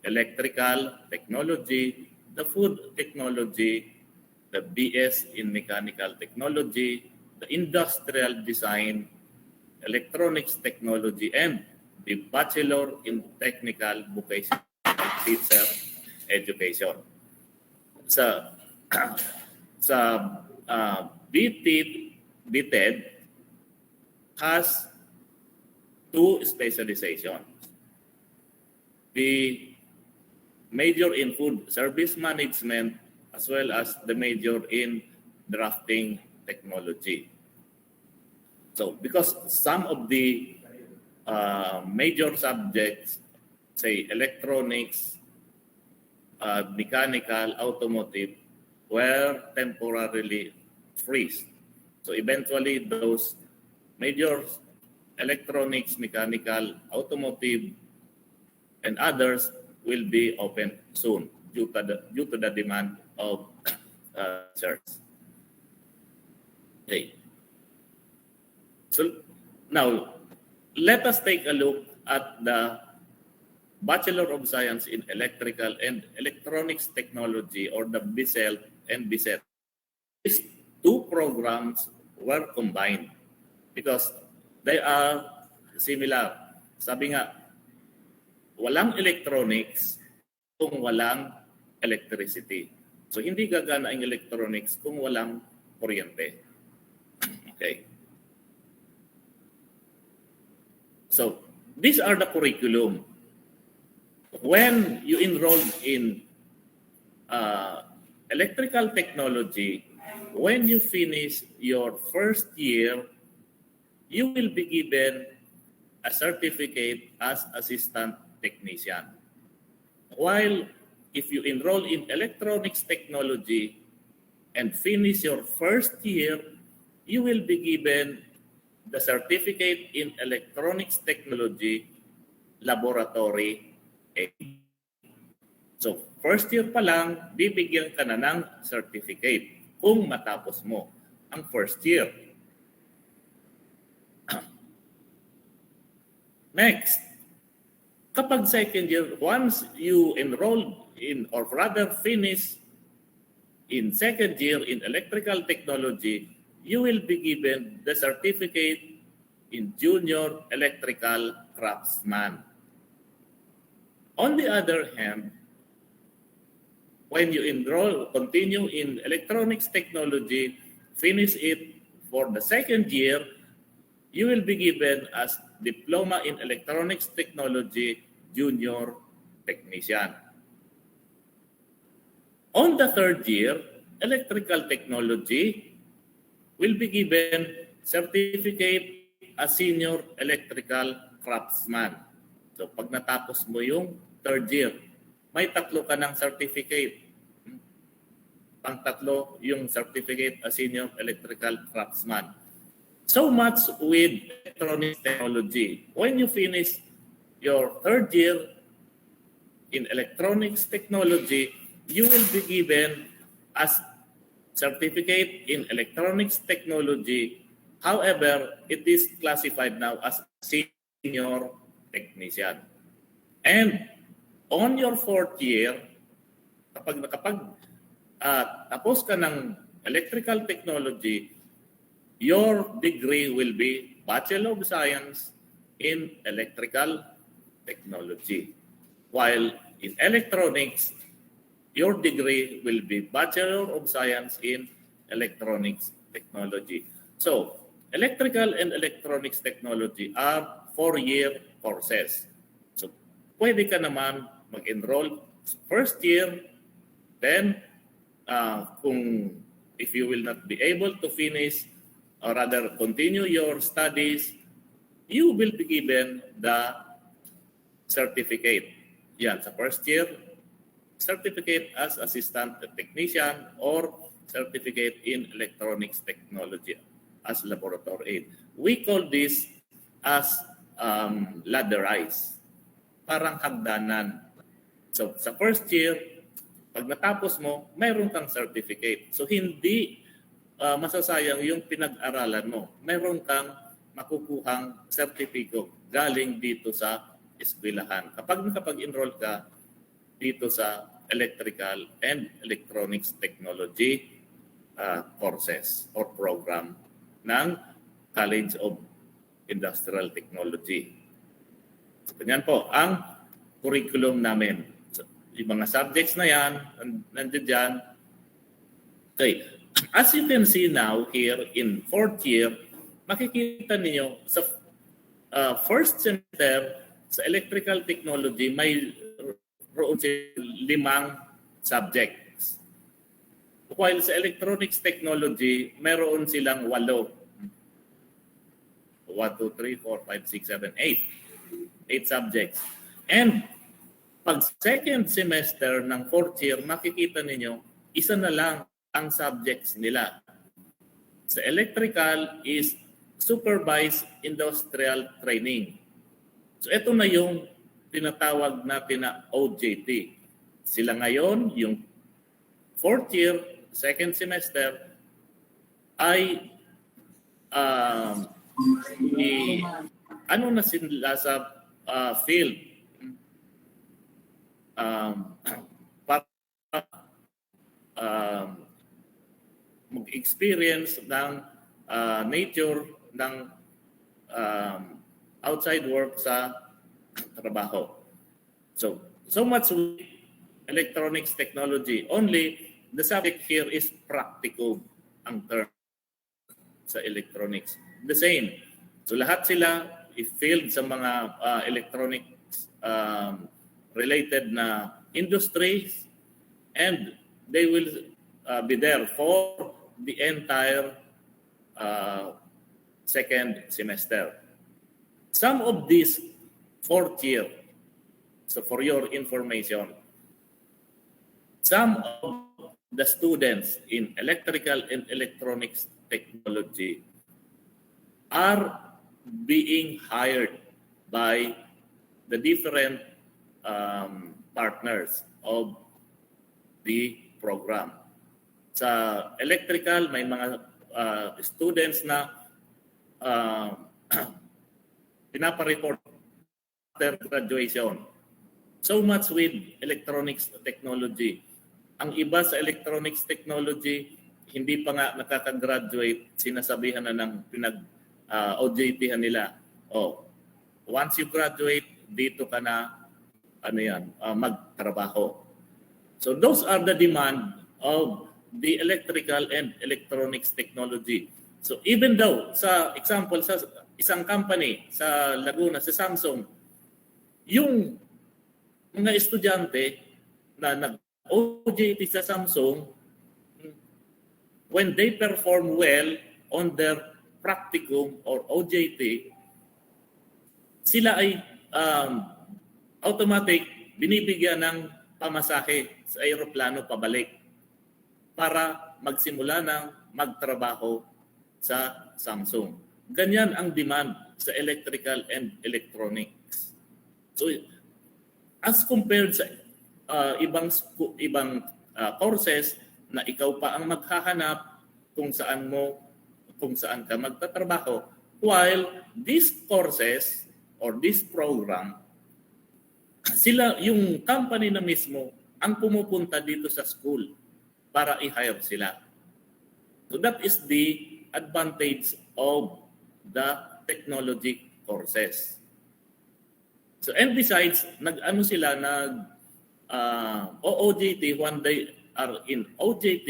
Electrical Technology, the Food Technology, the BS in Mechanical Technology, the Industrial Design, Electronics Technology, and the Bachelor in Technical Vocational Teacher Education. Sa BTED has 2 specializations. The major in food service management as well as the major in drafting technology. So because some of the major subjects, say electronics, mechanical, automotive, were temporarily freeze. So eventually those major electronics, mechanical, automotive, and others will be open soon due to the demand of search. Okay. So Now, let us take a look at the Bachelor of Science in Electrical and Electronics Technology, or the BSEL and BSET. These two programs were combined because they are similar. Sabi nga, walang electronics kung walang electricity. So hindi gagana ang electronics kung walang kuryente. Okay. So these are the curriculum. When you enrolled in electrical technology, when you finish your first year, you will be given a certificate as assistant technician. While if you enroll in electronics technology and finish your first year, you will be given the certificate in electronics technology laboratory aid. So, first year pa lang, bibigyan ka na ng certificate kung matapos mo ang first year. Next, kapag second year, once you enroll in, or rather finish in second year in electrical technology, you will be given the certificate in junior electrical craftsman. On the other hand, when you continue in electronics technology, finish it for the second year, you will be given as Diploma in Electronics Technology Junior Technician. On the third year, electrical technology will be given certificate as Senior Electrical Craftsman. So pag natapos mo yung third year, may tatlo ka ng certificate. Pang-tatlo yung certificate as Senior Electrical Craftsman. So much with electronics technology. When you finish your third year in electronics technology, you will be given as certificate in electronics technology. However, it is classified now as senior technician. And on your fourth year, kapag tapos ka ng electrical technology, your degree will be Bachelor of Science in Electrical Technology. While in electronics, your degree will be Bachelor of Science in Electronics Technology. So, electrical and electronics technology are 4-year courses. So, pwede ka naman mag-enroll first year, then if you will not be able to finish or rather continue your studies, you will be given the certificate. Yan, sa first year, certificate as assistant technician or certificate in electronics technology as laboratory aid. We call this as ladderized, parang hagdanan. So sa first year, pag natapos mo, mayroon kang certificate. So hindi masasayang yung pinag-aralan mo. Mayroon kang makukuhang sertipiko galing dito sa eskwelahan. Kapag nakapag-enroll ka dito sa electrical and electronics technology courses or program ng College of Industrial Technology. So, ganyan po ang curriculum namin. So, yung mga subjects na yan, nandiyan dyan. Okay. As you can see now here in fourth year, makikita ninyo sa first semester sa electrical technology may roon 5 subjects. While sa electronics technology, mayroon silang 8. 1, 2, 3, 4, 5, 6, 7, 8. 8 subjects. And pag second semester ng fourth year, makikita ninyo, isa na lang ang subjects nila. Sa electrical is supervised industrial training. So ito na yung tinatawag natin na OJT. Sila ngayon, yung fourth year, second semester, ay ano na sila sa field para mag-experience ng nature ng outside work sa trabaho. So much with electronics technology. Only the subject here is practicum ang term sa electronics. The same. So lahat sila i-field sa mga electronics related na industries, and they will be there for the entire second semester. Some of these fourth year, so for your information, some of the students in electrical and electronics technology are being hired by the different partners of the program. Sa electrical, may mga students na pinapareport after graduation. So much with electronics technology. Ang iba sa electronics technology, hindi pa nga nakaka-graduate, sinasabihan na ng OJT-han nila. Once you graduate, dito ka na magtrabaho. So those are the demand of the electrical and electronics technology. So even though, sa example, sa isang company sa Laguna, sa Samsung, yung mga estudyante na nag-OJT sa Samsung, when they perform well on their practicum or OJT, sila ay automatic binibigyan ng pamasahe sa aeroplano pabalik para magsimula ng magtrabaho sa Samsung. Ganyan ang demand sa electrical and electronics. So, as compared sa ibang courses na ikaw pa ang maghahanap kung saan ka magtatrabaho, while these courses or this program, sila, yung company na mismo, ang pumupunta dito sa school para i-hire sila. So that is the advantage of the technology courses. So, and besides, OJT, when they are in OJT,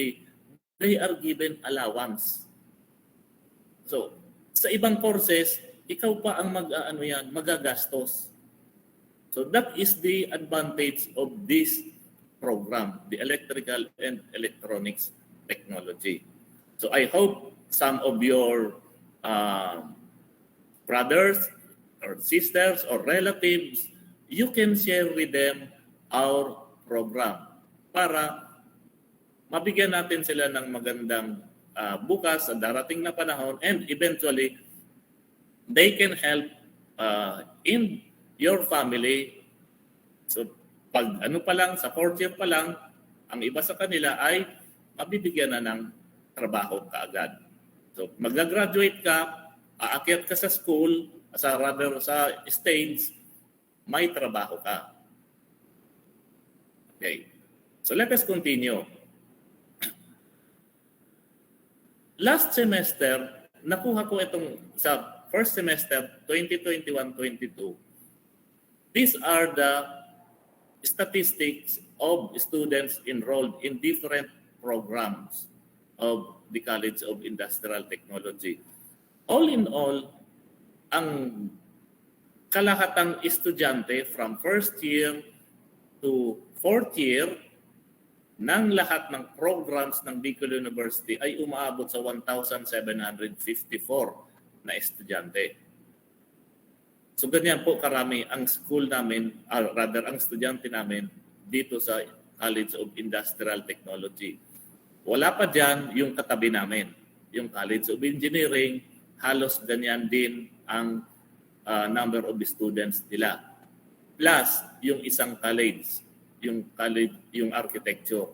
they are given allowance. So, sa ibang courses, ikaw pa ang magagastos. So that is the advantage of this program, the electrical and electronics technology. So I hope some of your brothers or sisters or relatives, you can share with them our program para mabigyan natin sila ng magandang bukas sa darating na panahon, and eventually they can help in your family. So pag pa lang, sa fourth year pa lang, ang iba sa kanila ay mabibigyan na ng trabaho kaagad. So mag-graduate ka, aakyat ka sa school, sa stage, may trabaho ka. Okay. So let us continue. Last semester, nakuha ko itong sa first semester, 2021-22. These are the statistics of students enrolled in different programs of the College of Industrial Technology. All in all, ang kalahatang estudyante from first year to fourth year ng lahat ng programs ng Bicol University ay umaabot sa 1,754 na estudyante. So ganyan po karami ang school namin, ang estudyante namin dito sa College of Industrial Technology. Wala pa dyan yung katabi namin, yung College of Engineering, halos ganyan din ang number of students nila. Plus, yung isang college, yung architecture,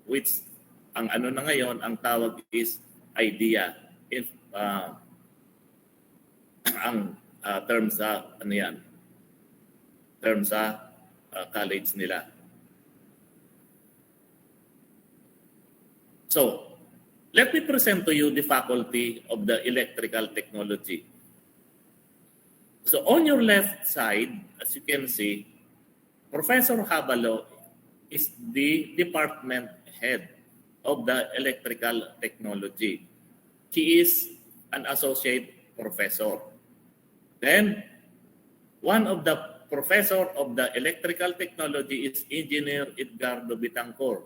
which ang na ngayon, ang tawag is IDEA, ang term sa ano yan, term sa college nila. So, let me present to you the Faculty of the Electrical Technology. So on your left side, as you can see, Professor Habalo is the department head of the electrical technology. He is an associate professor. Then, one of the professor of the electrical technology is Engineer Edgardo Bitancor,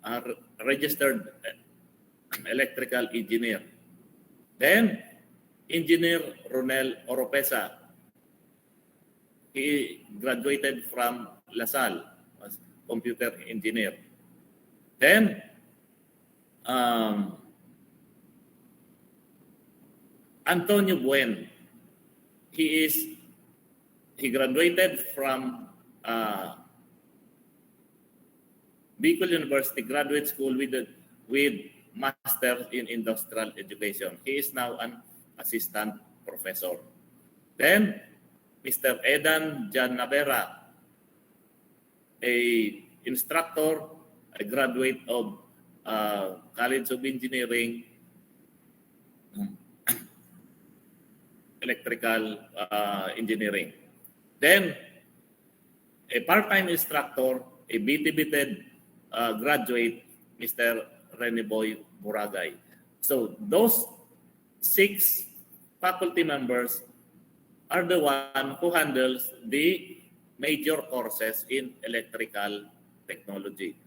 a registered electrical engineer. Then, Engineer Ronel Oropesa. He graduated from LaSalle as computer engineer. Then, Antonio Buen. He graduated from Bicol University Graduate School with Master in Industrial Education. He is now an assistant professor. Then, Mr. Edan Jan Navera, a instructor, a graduate of College of Engineering, Electrical Engineering. Then, a part-time instructor, a BT-BTED graduate, Mr. Reniboy Buragay. So, those 6 faculty members are the one who handles the major courses in electrical technology.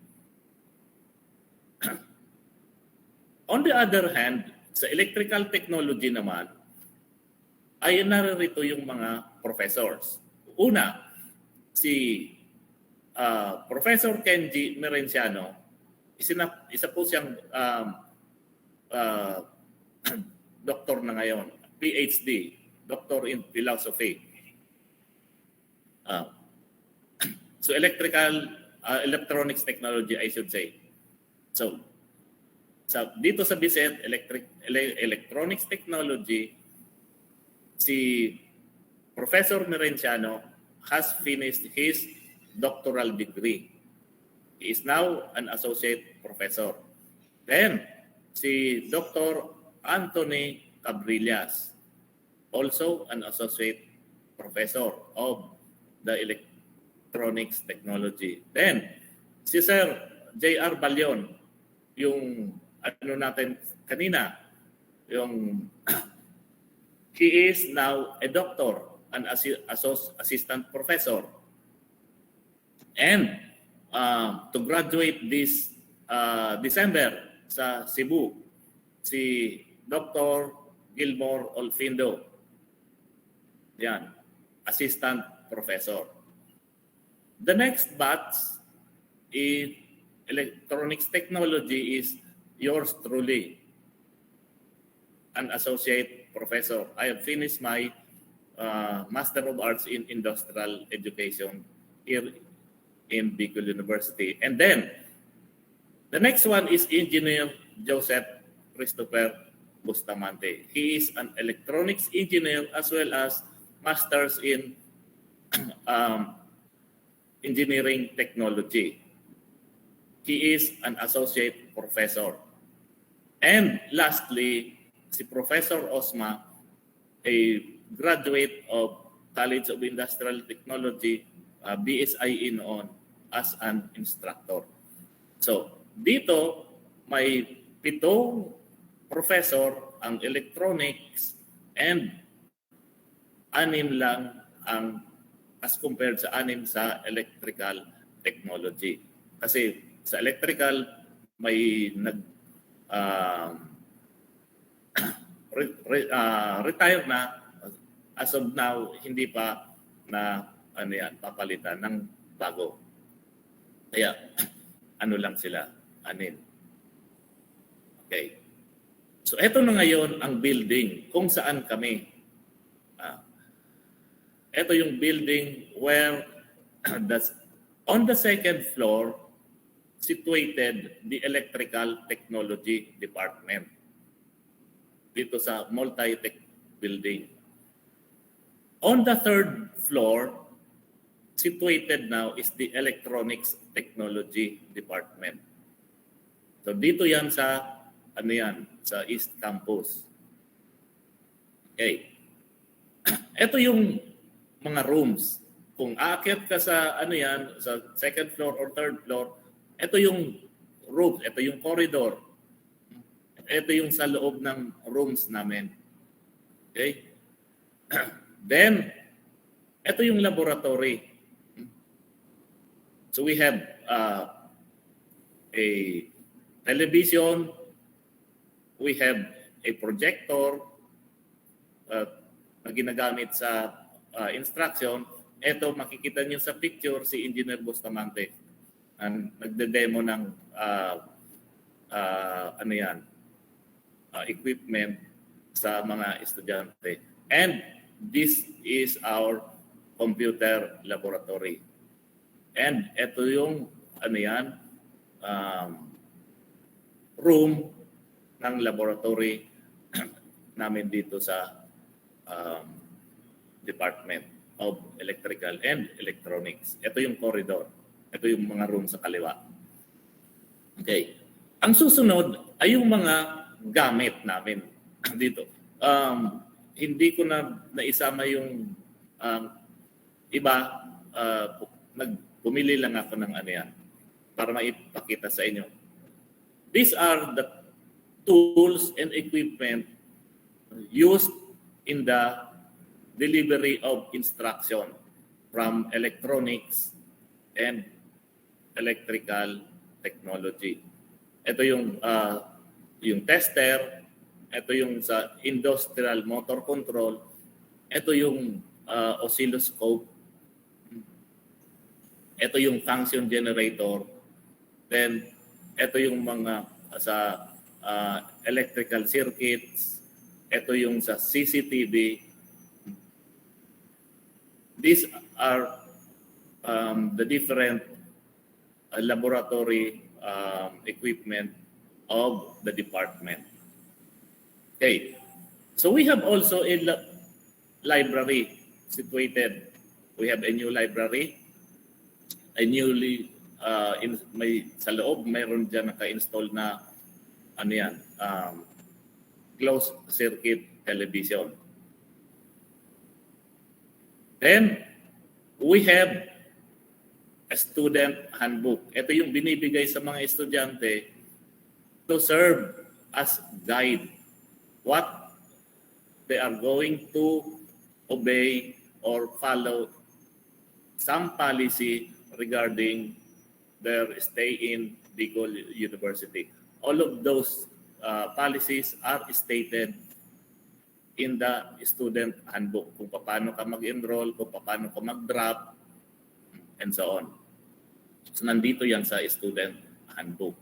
On the other hand, sa electrical technology naman, ay naririto yung mga professors. Una, si Professor Kenji Merenciano, isa po siyang doktor na ngayon, PhD, Doctor in Philosophy. So electronics technology, I should say. So dito sa BSET, electronics technology, si Professor Merenciano has finished his doctoral degree. He is now an associate professor. Then, si Dr. Anthony Cabrillas, also an associate professor of the electronics technology. Then, si Sir J.R. Balyon, yung ano natin kanina, yung he is now a doctor, an assistant professor. And to graduate this December sa Cebu, si Dr. Gilmore Olfindo. Yan, assistant professor. The next batch in electronics technology is yours truly, an associate professor. I have finished my Master of Arts in Industrial Education here in Bicol University. And then, the next one is Engineer Joseph Christopher Bustamante. He is an electronics engineer as well as Masters in Engineering Technology. He is an associate professor. And lastly, si Professor Osma, a graduate of College of Industrial Technology, BSIE noon, as an instructor. So, dito may 7 professor ang electronics and 6 lang ang as compared sa 6 sa electrical technology. Kasi sa electrical may retire na, as of now hindi pa na papalitan ng bago. Kaya ano lang sila, 6. Okay. So ito na ngayon ang building kung saan kami. Ito yung building where on the second floor situated the electrical technology department. Dito sa building. On the third floor, situated now is the Electronics Technology Department. So dito yan sa sa East Campus. Okay. Ito yung mga rooms. Kung aakyat ka sa sa second floor or third floor, ito yung rooms, ito yung corridor. Ito yung sa loob ng rooms namin. Okay? Then, ito yung laboratory. So we have a television, we have a projector na ginagamit sa instruction. Ito, makikita niyo sa picture si Engineer Bustamante. Nagde-demo ng equipment sa mga estudyante. And this is our computer laboratory. And ito yung room ng laboratory namin dito sa Department of Electrical and Electronics. Ito yung corridor. Ito yung mga room sa kaliwa. Okay. Ang susunod ay yung mga gamit namin dito. Hindi ko na naisama yung iba. Pumili lang ako ng para maipakita sa inyo. These are the tools and equipment used in the delivery of instruction from electronics and electrical technology. Ito yung tester, ito yung sa industrial motor control, ito yung oscilloscope, ito yung function generator, then ito yung mga sa electrical circuits, ito yung sa CCTV. These are the different laboratory equipment of the department. Okay, so we have also a library situated. We have a new library, a newly sa loob mayroon diyan naka-install na closed circuit television. Then we have a student handbook. Ito yung binibigay sa mga estudyante to serve as guide what they are going to obey or follow some policy regarding their stay in Bicol University. All of those policies are stated in the student handbook, kung paano ka mag-enroll, kung paano ka mag-drop, and so on. So nandito yan sa student handbook.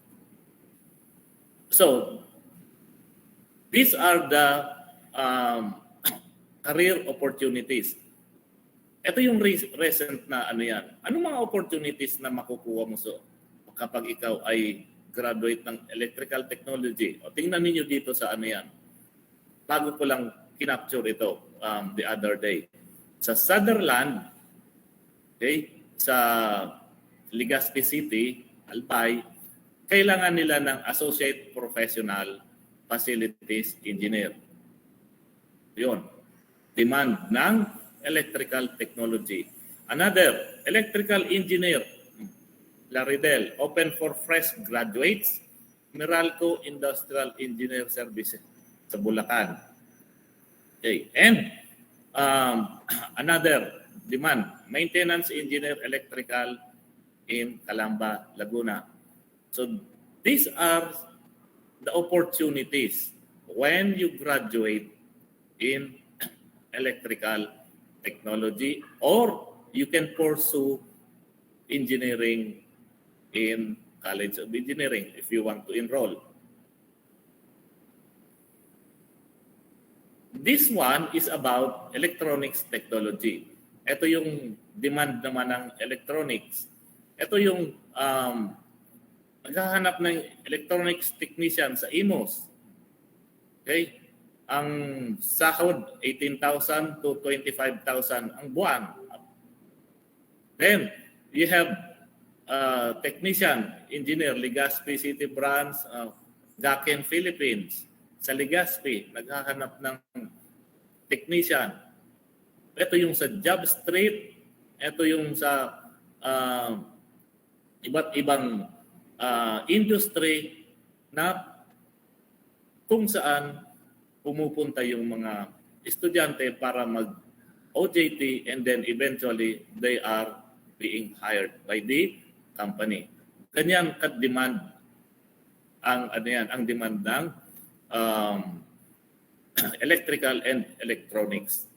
So these are the career opportunities. Ito yung recent na yan. Anong mga opportunities na makukuha mo kapag ikaw ay graduate ng electrical technology? O tingnan niyo dito sa yan. Bago ko lang kinapture ito the other day. Sa Sutherland, okay, sa Legazpi City, Albay, kailangan nila ng Associate Professional Facilities Engineer. Yun. Demand ng electrical technology. Another, electrical engineer, Laridel, open for fresh graduates, Meralco Industrial Engineer Services sa Bulacan. Okay. And another demand, maintenance engineer electrical in Calamba, Laguna. So these are the opportunities when you graduate in electrical technology, or you can pursue engineering in College of Engineering if you want to enroll. This one is about electronics technology. Ito yung demand naman ng electronics. Ito yung naghahanap ng electronics technician sa IMOS. Okay? ang sahod 18,000 to 25,000 ang buwan. Then you have technician, engineer, Legazpi City Branch, Gaken Philippines. Sa Legazpi, naghahanap ng technician. Ito yung sa Job Street, ito yung sa iba't ibang industry na kung saan pumupunta yung mga estudyante para mag-OJT and then eventually they are being hired by the company. Ganyan ka-demand ang demand ng electrical and electronics.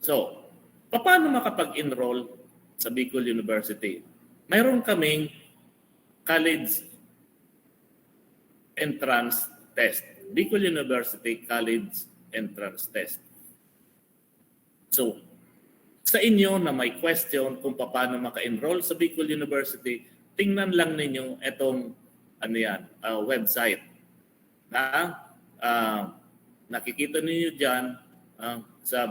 So, paano makapag-enroll sa Bicol University? Mayroon kaming college entrance test. Bicol University College Entrance Test. So, sa inyo na may question kung paano maka-enroll sa Bicol University, tingnan lang ninyo itong website na nakikita ninyo dyan sa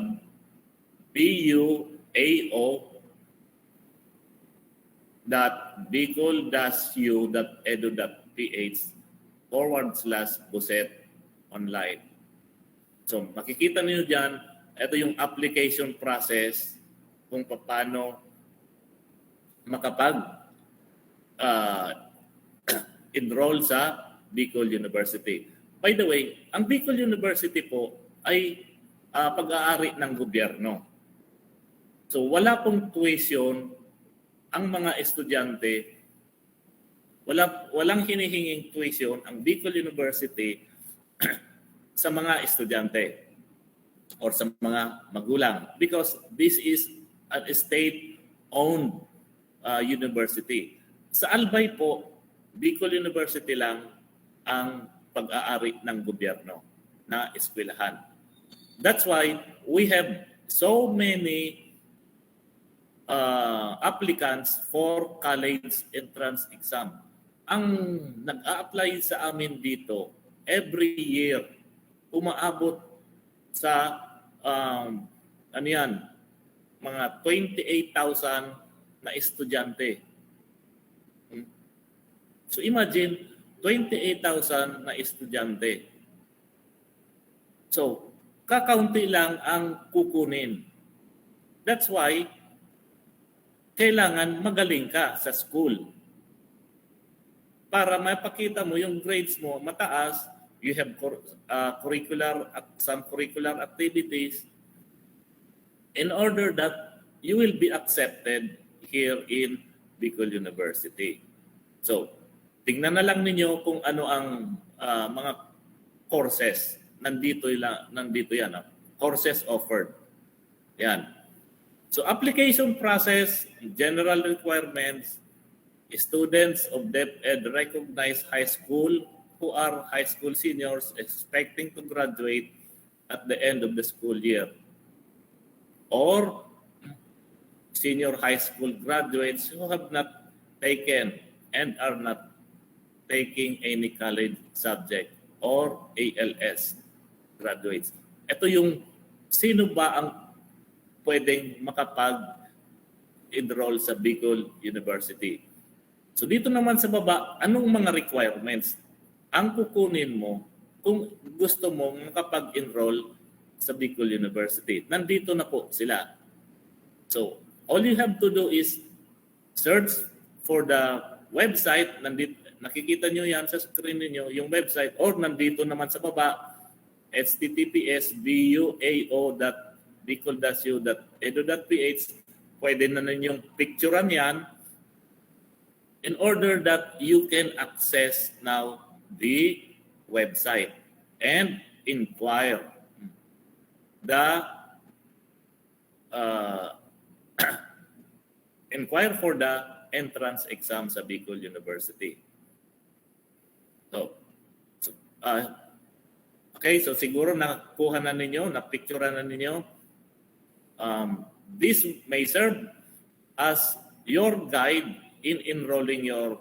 buu.bicol-u.edu.ph/buset online. So, makikita niyo diyan, ito yung application process kung paano makapag enroll sa Bicol University. By the way, ang Bicol University po ay pag-aari ng gobyerno. So, wala pong tuition ang mga estudyante. Walang hinihinging tuition ang Bicol University sa mga estudyante or sa mga magulang because this is a state-owned university. Sa Albay po, Bicol University lang ang pag-aari ng gobyerno na eskwelahan. That's why we have so many applicants for college entrance exam. Ang nag-a-apply sa amin dito every year umaabot sa mga 28,000 na estudyante. So imagine 28,000 na estudyante. So kakaunti lang ang kukunin. That's why kailangan magaling ka sa school. Para mapakita mo yung grades mo mataas, you have some curricular activities in order that you will be accepted here in Bicol University. So, tingnan na lang ninyo kung ano ang mga courses. Nandito yan. Courses offered. Yan. So, application process, general requirements, students of DepEd recognized high school who are high school seniors expecting to graduate at the end of the school year, or senior high school graduates who have not taken and are not taking any college subject or ALS graduates. Ito yung sino ba ang pwedeng makapag-enroll sa Bicol University. So dito naman sa baba, anong mga requirements ang kukunin mo kung gusto mong makapag-enroll sa Bicol University? Nandito na po sila. So all you have to do is search for the website. Nandito, nakikita nyo yan sa screen niyo yung website, or nandito naman sa baba, https://bicol-u.edu.ph. Pwede na ninyong picturean yan in order that you can access now the website and inquire inquire for the entrance exam sa Bicol University. Okay, so siguro nakuha na ninyo, na-picture na ninyo. This may serve as your guide in enrolling your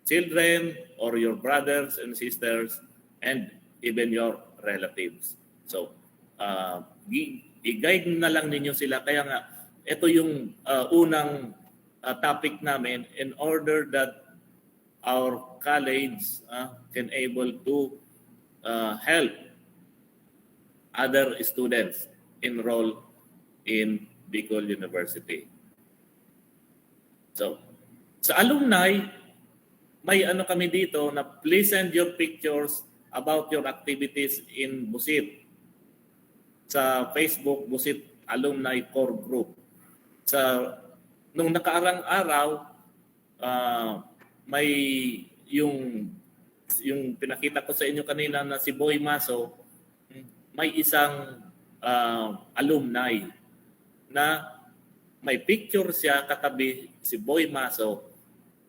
children or your brothers and sisters and even your relatives. So, i-guide na lang ninyo sila. Kaya nga, ito yung unang topic namin in order that our college can able to help other students enroll in Bicol University. So, sa alumni, may ano kami dito na please send your pictures about your activities in Busit. Sa Facebook, Busit Alumni Core Group. Nung nakaarang araw, may yung pinakita ko sa inyo kanina na si Boy Maso, may isang alumni na may picture siya katabi si Boy Maso.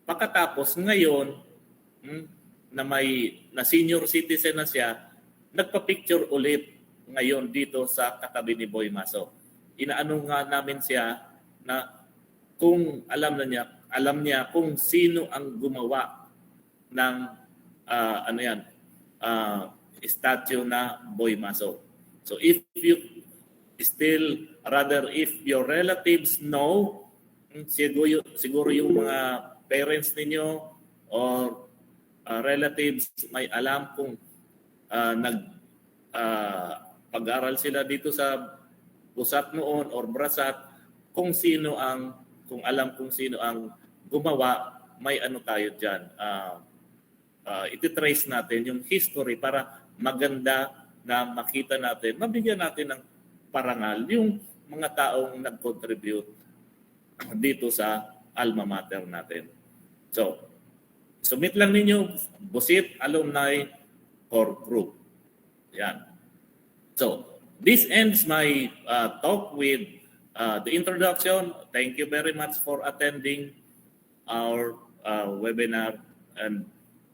Pagkatapos ngayon na senior citizen na siya, nagpa-picture ulit ngayon dito sa katabi ni Boy Maso. Inaano nga namin siya na kung alam niya kung sino ang gumawa ng statue na Boy Maso. So if your relatives know, siguro yung mga parents ninyo or relatives may alam kung pag-aral sila dito sa Busat noon or Brasat, kung alam kung sino ang gumawa, may ano tayo dyan. Ititrace natin yung history para maganda na makita natin, mabigyan natin ng parangal yung mga taong nag-contribute dito sa alma mater natin. So, submit lang ninyo Busit Alumni Core Group. Yan. So, this ends my talk with the introduction. Thank you very much for attending our webinar, and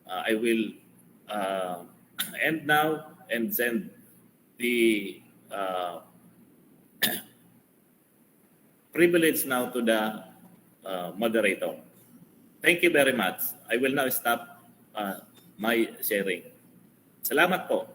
I will end now and send the privilege now to the moderator. Thank you very much. I will now stop my sharing. Salamat po.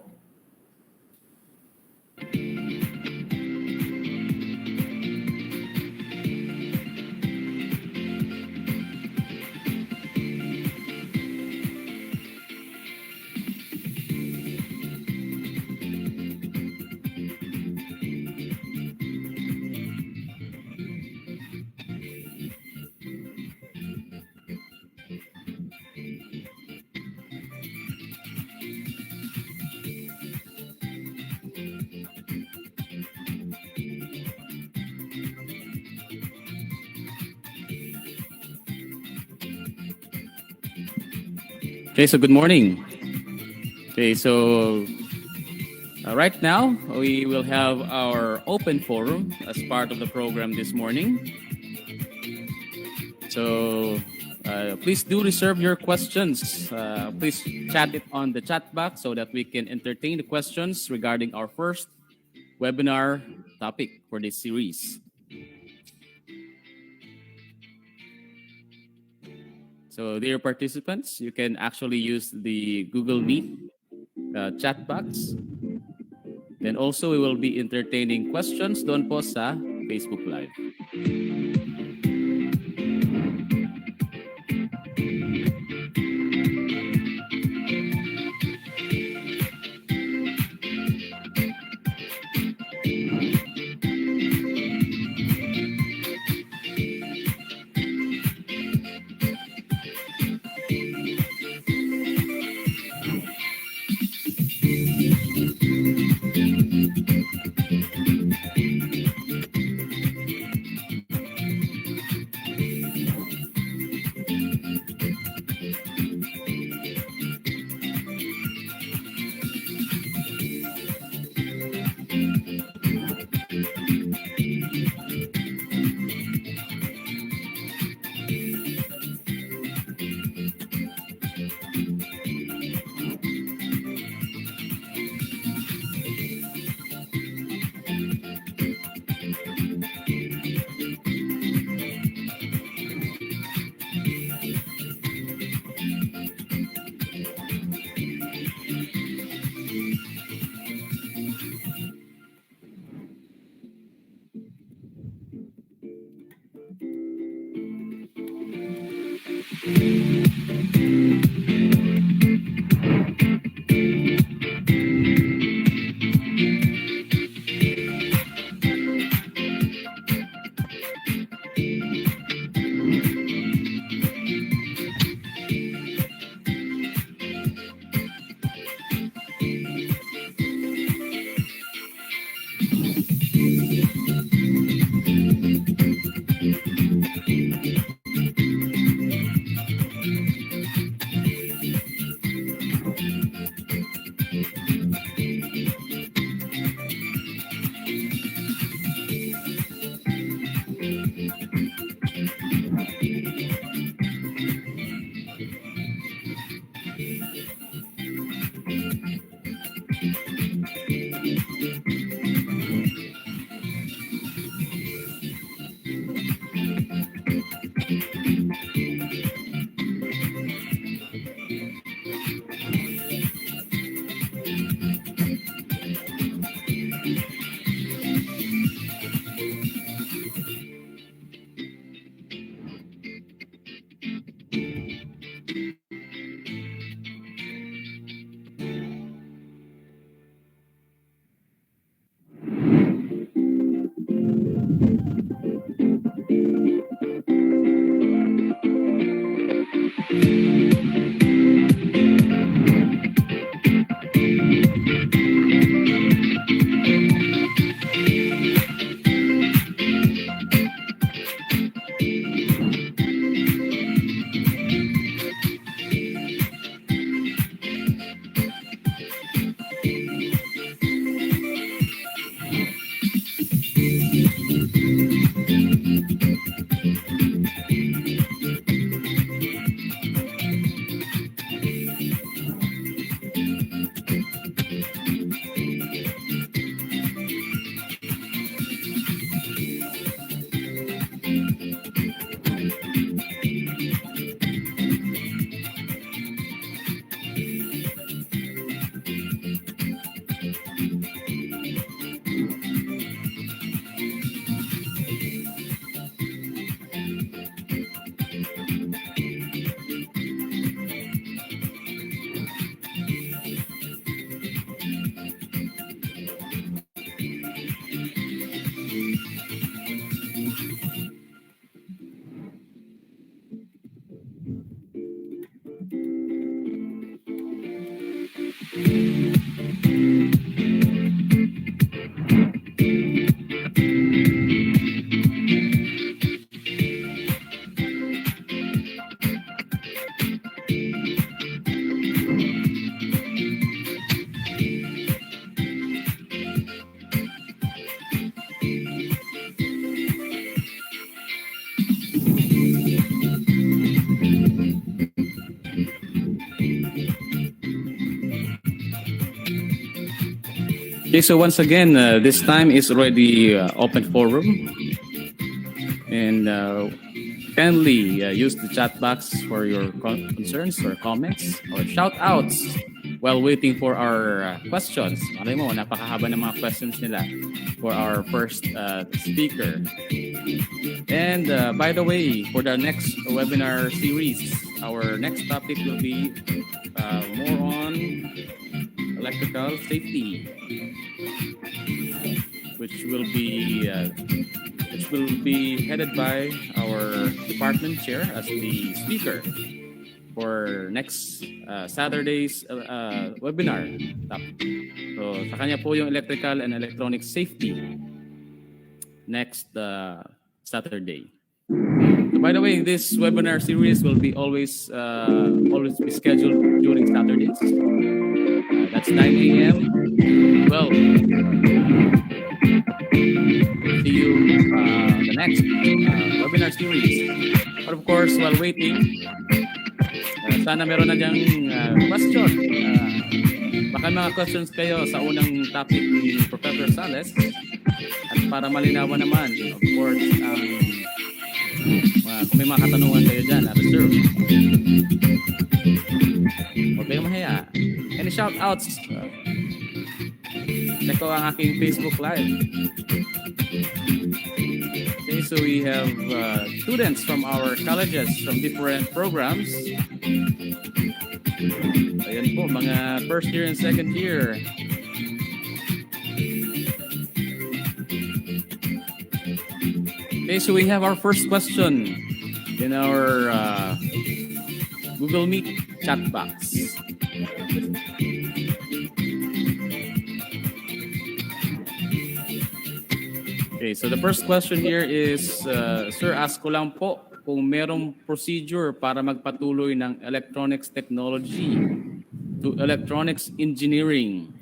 Okay, so good morning. Okay, so right now we will have our open forum as part of the program this morning. So please do reserve your questions. Please chat it on the chat box so that we can entertain the questions regarding our first webinar topic for this series. So dear participants, you can actually use the Google Meet chat box. Then also we will be entertaining questions doon po sa Facebook Live. Okay, so once again, this time is already open forum, and kindly use the chat box for your concerns or comments or shout outs while waiting for our questions. Malay mo, napakahaba ng mga questions nila for our first speaker. And by the way, for the next webinar series, our next topic will be more on electrical safety, which will be headed by our department chair as the speaker for next Saturday's webinar topic. So sa kanya po yung electrical and electronic safety next Saturday. So by the way, this webinar series will be always be scheduled during Saturdays. That's 9 a.m. Well, see you the next webinar series. But of course, while waiting, sana meron na diyang question. Baka mga questions kayo sa unang topic ni Professor Sales. At para malinawan naman, of course, kung may mga katanungan kayo dyan, reserve. Huwag kayong mahiya. Any shout-outs? Check ko ang aking Facebook Live. Okay, Okay, so we have students from our colleges from different programs. Ayan po, mga first year and second year. Okay, so we have our first question in our Google Meet chat box. Okay, so the first question here is, Sir, ask ko lang po kung merong procedure para magpatuloy ng electronics technology to electronics engineering.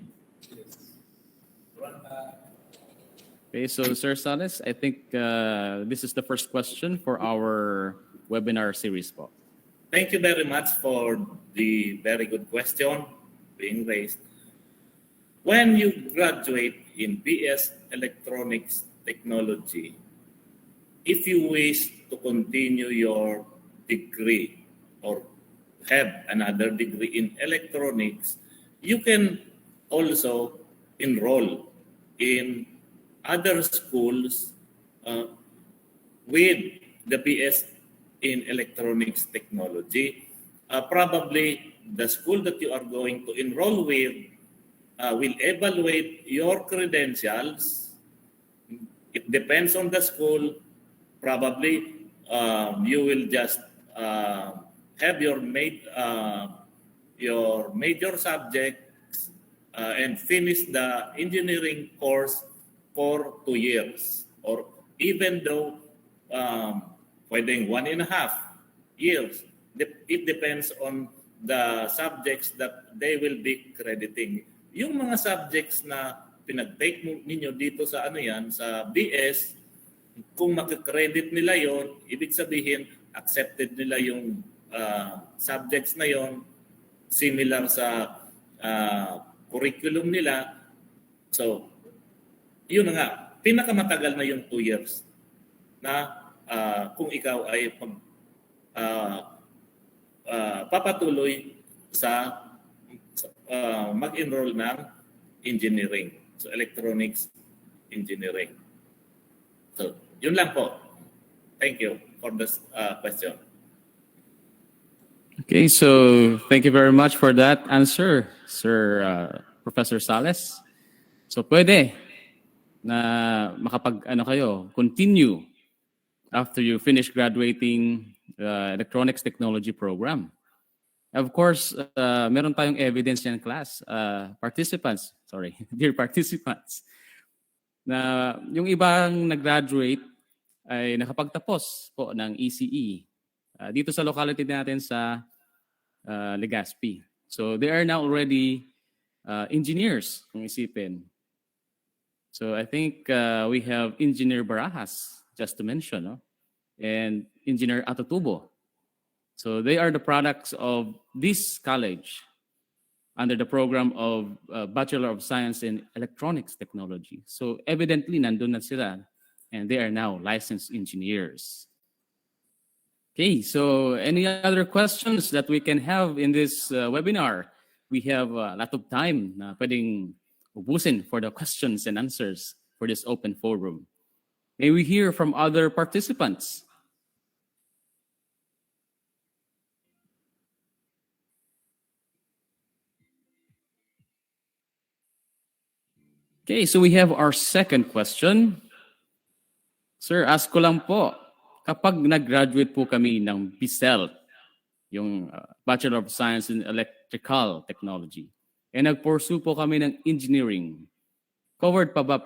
Okay, so Sir Sales, I think this is the first question for our webinar series po. Thank you very much for the very good question being raised. When you graduate in BS Electronics Technology, if you wish to continue your degree or have another degree in electronics, you can also enroll in other schools with the BS in electronics technology. Probably the school that you are going to enroll with will evaluate your credentials. It depends on the school. Probably you will just have your major subjects and finish the engineering course for 2 years, or even though pwedeng 1.5 years. It depends on the subjects that they will be crediting. Yung mga subjects na pinag-take ninyo dito sa sa BS, kung makikredit nila yon, ibig sabihin accepted nila yung subjects na yon, similar sa curriculum nila. So, yun na nga, pinakamatagal na yung 2 years na kung ikaw ay papatuloy sa mag-enroll ng engineering, so electronics engineering. So, yun lang po. Thank you for this question. Okay, so thank you very much for that answer, Sir Professor Sales. So pwede na continue after you finish graduating the electronics technology program. Of course, meron tayong evidence yan, class, dear participants, na yung ibang nag-graduate ay nakapagtapos po ng ECE dito sa locality natin sa Legazpi. So they are now already engineers, kung isipin. So I think we have Engineer Barajas, just to mention, no? And Engineer Atutubo. So they are the products of this college under the program of Bachelor of Science in Electronics Technology. So evidently, nandun na sila, and they are now licensed engineers. Okay, so any other questions that we can have in this webinar? We have a lot of time na pwedeng ubusin for the questions and answers for this open forum. May we hear from other participants? Okay, so we have our second question. Sir, ask ko lang po, kapag nag-graduate po kami ng BSEL, yung Bachelor of Science in Electrical Technology, and nag-pursue po kami ng engineering, covered pa po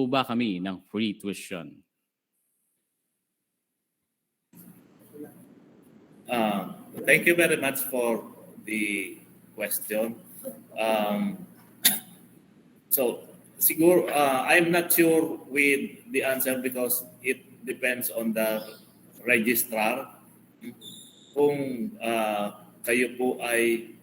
ba kami ng free tuition? Thank you very much for the question. So, siguro, I'm not sure with the answer because it depends on the registrar. Kung kayo po ay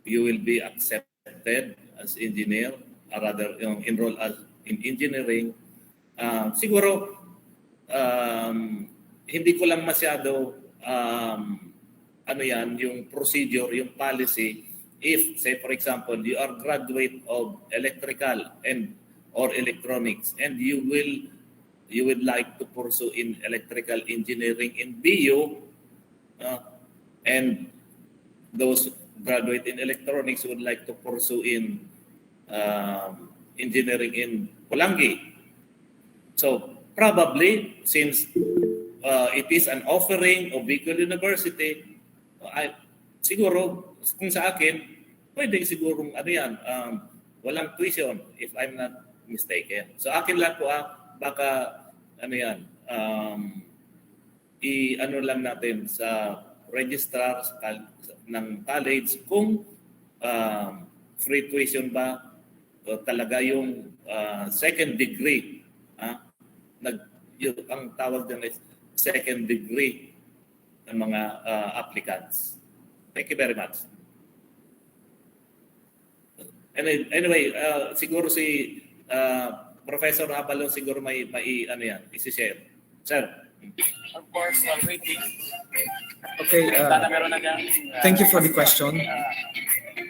you will be accepted as engineer, or rather enroll as in engineering, siguro hindi ko lang masyado yung procedure, yung policy if, say for example, you are graduate of electrical and or electronics, and you would like to pursue in electrical engineering in BU, and those graduate in electronics would like to pursue in engineering in Pulangi. So probably, since it is an offering of Bicol University, siguro kung sa akin, pwede sigurong ano yan, walang tuition if I'm not mistaken. So akin lang po baka ano yan, i-ano lang natin sa registrar ng college kung free tuition ba o talaga yung second degree. Ang tawag din is second degree ng mga applicants. Thank you very much. Anyway, siguro si Professor Abalon siguro may ano yan, isi-share. Sir. Of course, while waiting, Okay, sana meron na dyan. thank you for the question.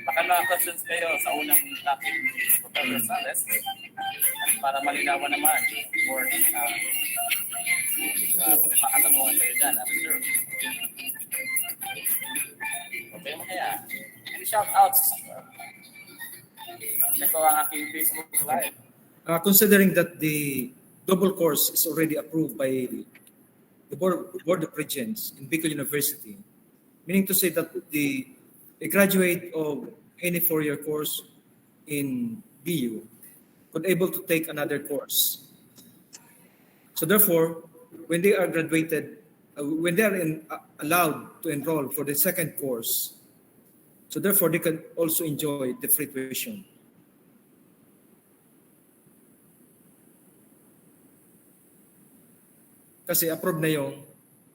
Baka mga questions kayo sa unang topic ni Professor Sales para malinawan naman for kung may makatanungan kayo dyan. I'm sure. Okay mo kaya? Any shout-outs? Ito ang aking Facebook Live. Considering that the double course is already approved by the Board of Regents in Bicol University, meaning to say that a graduate of any four-year course in BU could able to take another course. So therefore, when they are graduated, when they are allowed to enroll for the second course, so therefore they can also enjoy the free tuition. Kasi approved na yung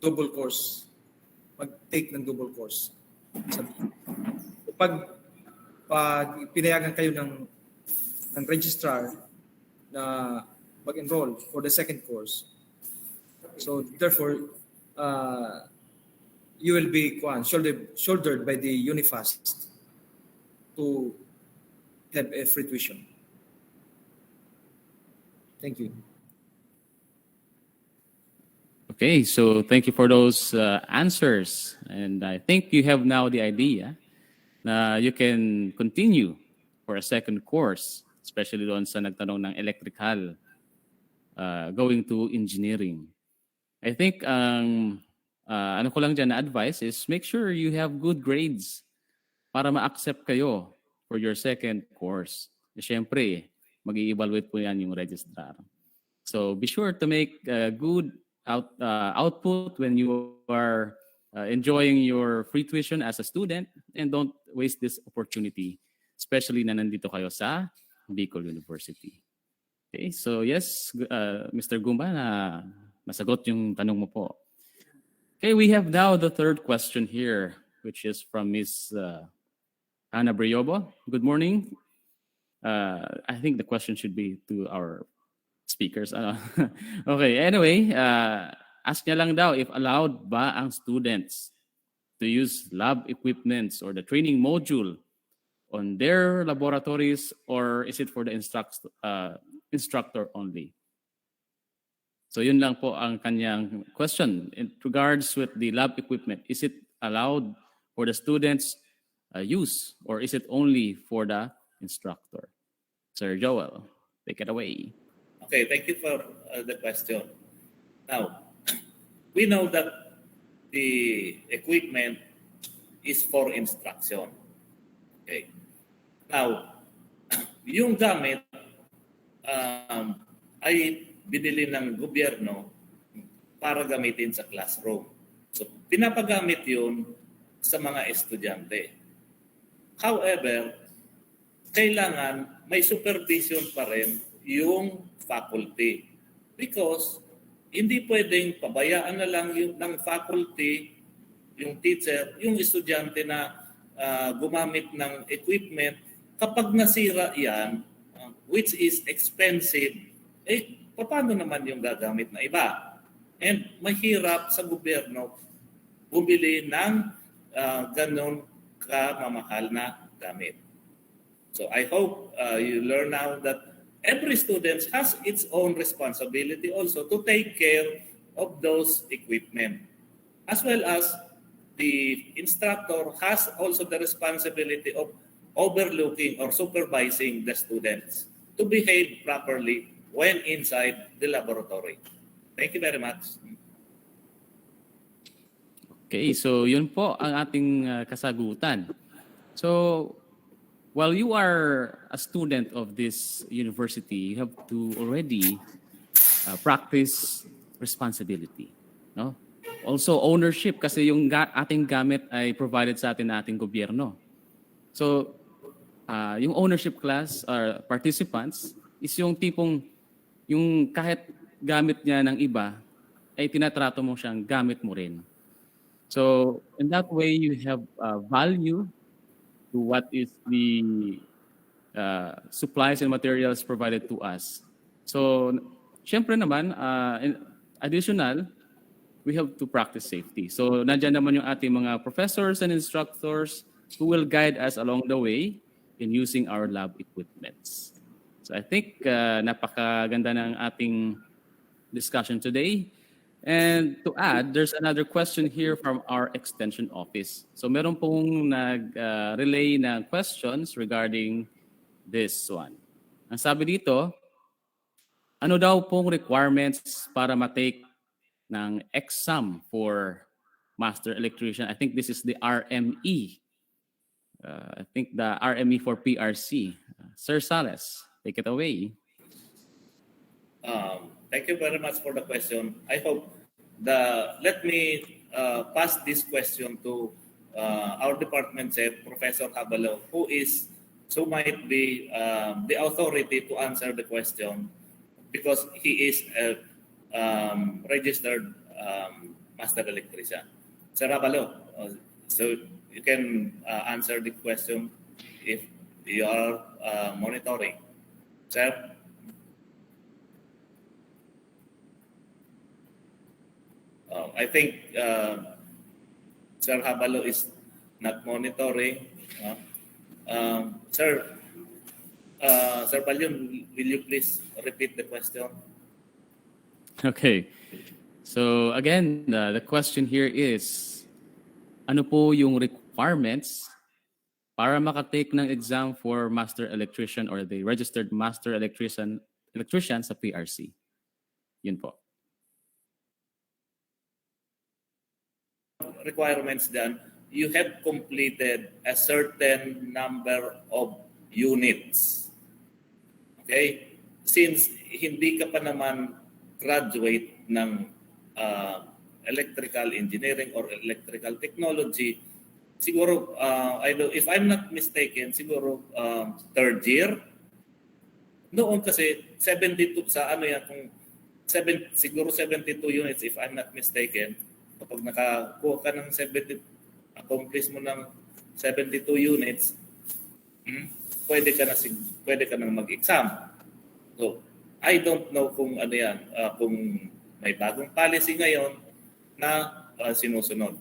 double course. Mag-take ng double course. Pag pinayagan kayo ng registrar na mag-enroll for the second course, so therefore, you will be shouldered by the Unifast to have a free tuition. Thank you. Okay, so thank you for those answers. And I think you have now the idea na you can continue for a second course, especially doon sa nagtanong ng electrical, going to engineering. I think ano ko lang dyan na advice is make sure you have good grades para ma-accept kayo for your second course. Siyempre, mag-i-evaluate po yan yung registrar. So be sure to make good output when you are enjoying your free tuition as a student, and don't waste this opportunity, especially na nandito kayo sa Bicol University. Okay, so yes, Mr. Gumba, nasagot yung tanong mo po. Okay, we have now the third question here, which is from Ms. Ana Briobo. Good morning. I think the question should be to our speakers. Okay, anyway, ask niya lang daw if allowed ba ang students to use lab equipments or the training module on their laboratories, or is it for the instructor only? So yun lang po ang kanyang question in regards with the lab equipment. Is it allowed for the students use, or is it only for the instructor? Sir Joel, take it away. Okay, thank you for the question. Now, we know that the equipment is for instruction. Okay. Now, yung gamit ay binili ng gobyerno para gamitin sa classroom. So, pinapagamit yun sa mga estudyante. However, kailangan may supervision pa rin yung faculty. Because hindi pwedeng pabayaan na lang yung ng faculty, yung teacher, yung estudyante na gumamit ng equipment. Kapag nasira yan, which is expensive, paano naman yung gagamit na iba? And mahirap sa gobyerno bumili ng ganon kamamahal na gamit. So I hope you learn now that every student has its own responsibility also to take care of those equipment, as well as the instructor has also the responsibility of overlooking or supervising the students to behave properly when inside the laboratory. Thank you very much. Okay, so yun po ang ating kasagutan. So, while you are a student of this university, you have to already practice responsibility, no? Also ownership, kasi yung ating gamit ay provided sa atin na ating gobyerno. So, yung ownership class or participants is yung tipong yung kahit gamit niya ng iba ay tinatrato mo siyang gamit mo rin. So, in that way, you have value to what is the supplies and materials provided to us. So, syempre naman, additional, we have to practice safety. So, nandyan naman yung ating mga professors and instructors who will guide us along the way in using our lab equipments. So, I think napakaganda ng ating discussion today. And to add, there's another question here from our extension office. So meron pong nag-relay na questions regarding this one. Ang sabi dito, ano daw pong requirements para matake ng exam for Master Electrician? I think this is the RME. I think the RME for PRC. Sir Sales, take it away. Thank you very much for the question. I hope let me pass this question to our department head, Professor Habalo, who might be the authority to answer the question because he is a registered master electrician. Sir Habalo, so you can answer the question if you are monitoring. Sir? I think Sir Habalo is not monitoring. Sir Balyon, will you please repeat the question? Okay. So again, the question here is, ano po yung requirements para makatake ng exam for Master Electrician or the Registered Master Electrician sa PRC? Yun po. Requirements done, you have completed a certain number of units. Okay? Since hindi ka pa naman graduate ng electrical engineering or electrical technology, siguro, if I'm not mistaken, siguro third year. Noon kasi 72 sa ano yan, siguro 72 units if I'm not mistaken. Kapag nakakuha ka ng 70, accomplish mo ng 72 units, pwede ka nang mag-exam. So, I don't know kung ano yan, kung may bagong policy ngayon na sinusunod.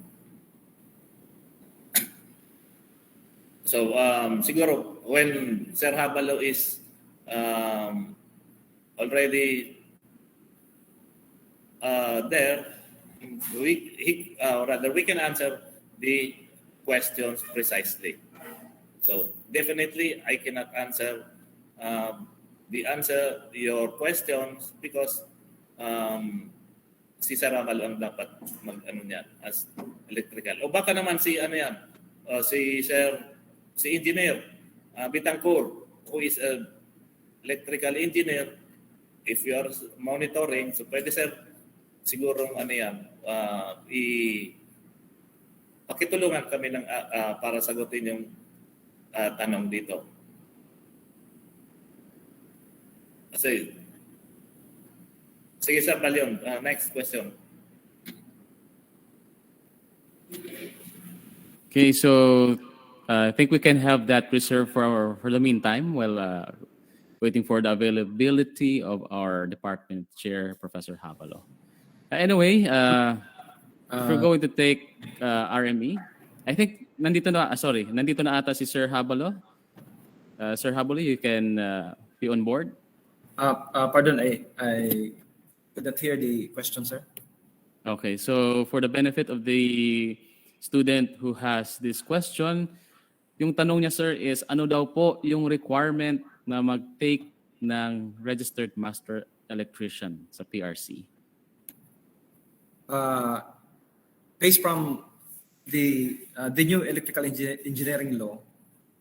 So, siguro, when Sir Habalo is already there, we can answer the questions precisely. So definitely, I cannot answer your questions because si Sir Habalo ang dapat mag-ano niyan as electrical. O baka naman si engineer Bitangcourt, who is a electrical engineer. If you are monitoring, so pwede sir sigurong ano yan, pakitulungan kami ng para sagutin yung tanong dito. Sige Sir Balyon, next question. Okay, so I think we can have that reserved for the meantime while waiting for the availability of our department chair, Professor Habalo. Anyway, if we're going to take RME, I think nandito na ata si Sir Habalo. Sir Habalo, you can be on board. Pardon, I couldn't hear the question, sir. Okay, so for the benefit of the student who has this question, yung tanong niya, sir, is ano daw po yung requirement na mag-take ng registered master electrician sa PRC? Based from the new electrical engineering law,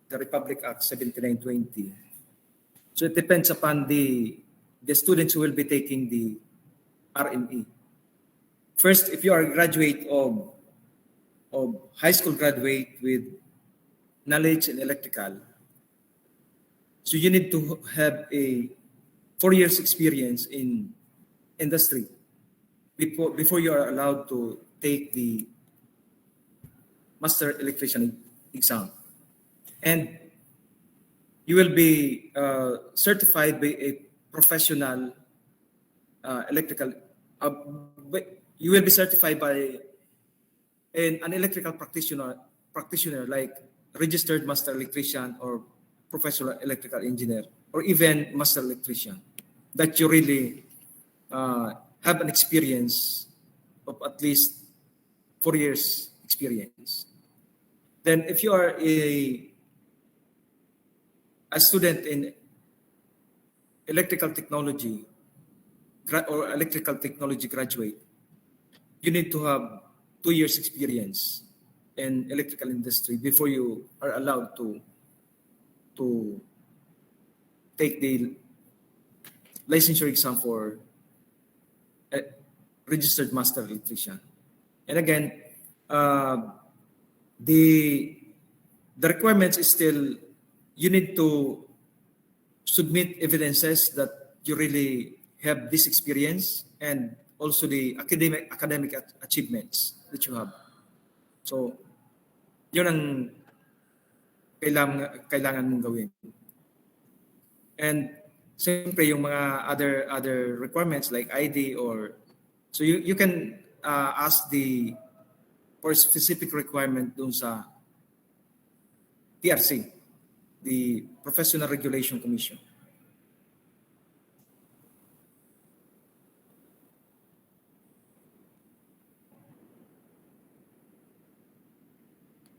the Republic Act 7920. So it depends upon the students who will be taking the RME. First, if you are a graduate of high school graduate with knowledge in electrical, so you need to have a 4 years experience in industry before you are allowed to take the master electrician exam. And you will be certified by a professional electrical. You will be certified by an electrical practitioner like registered master electrician or professional electrical engineer or even master electrician, that you really have an experience of at least 4 years experience. Then if you are a student in electrical technology or electrical technology graduate, you need to have 2 years experience in electrical industry before you are allowed to take the licensure exam for a registered master electrician. And again, the requirements is still, you need to submit evidences that you really have this experience and also the academic achievements that you have. So, yun ang kailangan mong gawin. And siyempre yung mga other requirements like ID or so you can ask for specific requirement dun sa PRC, the Professional Regulation Commission.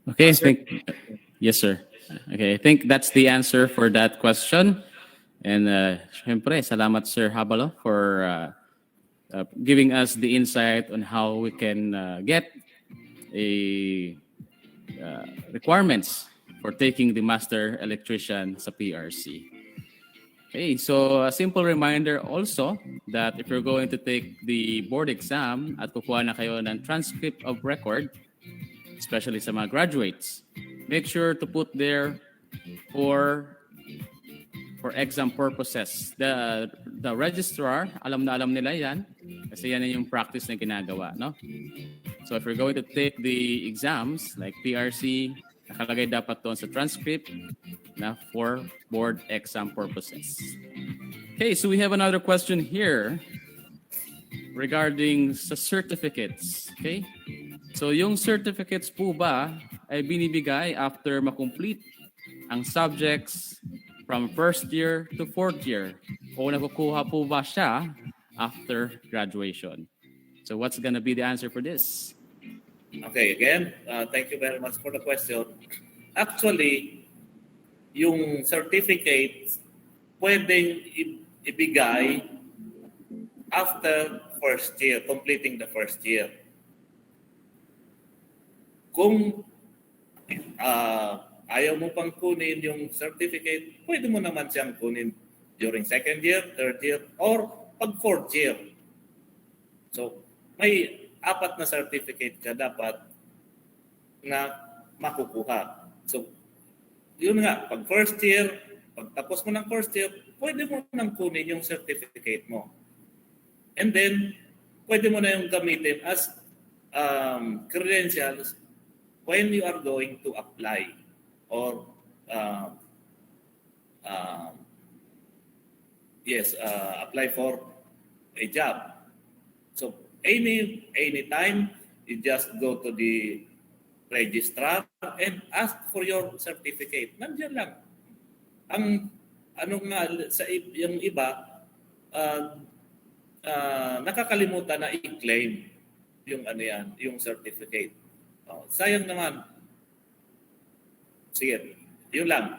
Okay, yes, sir. Okay, I think that's the answer for that question. And syempre, salamat Sir Habalo for giving us the insight on how we can get a requirements for taking the master electrician sa PRC. Okay, so a simple reminder also that if you're going to take the board exam at kukuha na kayo ng transcript of record, especially sa mga graduates, make sure to put there for exam purposes. The registrar, alam nila yan kasi yan yung practice na ginagawa, no? So if you're going to take the exams like PRC, nakalagay dapat doon sa transcript na for board exam purposes. Okay, so we have another question here regarding sa certificates. Okay? So yung certificates po ba ay binibigay after makomplete ang subjects from first year to fourth year? O nakukuha po ba siya after graduation? So what's gonna be the answer for this? Okay, again, thank you very much for the question. Actually, yung certificate pwedeng ibigay after first year, completing the first year. Kung ayaw mo pang kunin yung certificate, pwede mo naman siyang kunin during second year, third year, or pag fourth year. So, may 4 na certificate ka dapat na makukuha. So, yun nga, pag first year, pag tapos mo ng first year, pwede mo nang kunin yung certificate mo. And then, pwede mo na yung gamitin as credentials when you are going to apply or apply for a job. So any time you just go to the registrar and ask for your certificate. Nandiyan lang. Ang ano nga sa yung iba nakakalimutan na i-claim yung ano yan, yung certificate. Sayang naman. Sige, yun lang.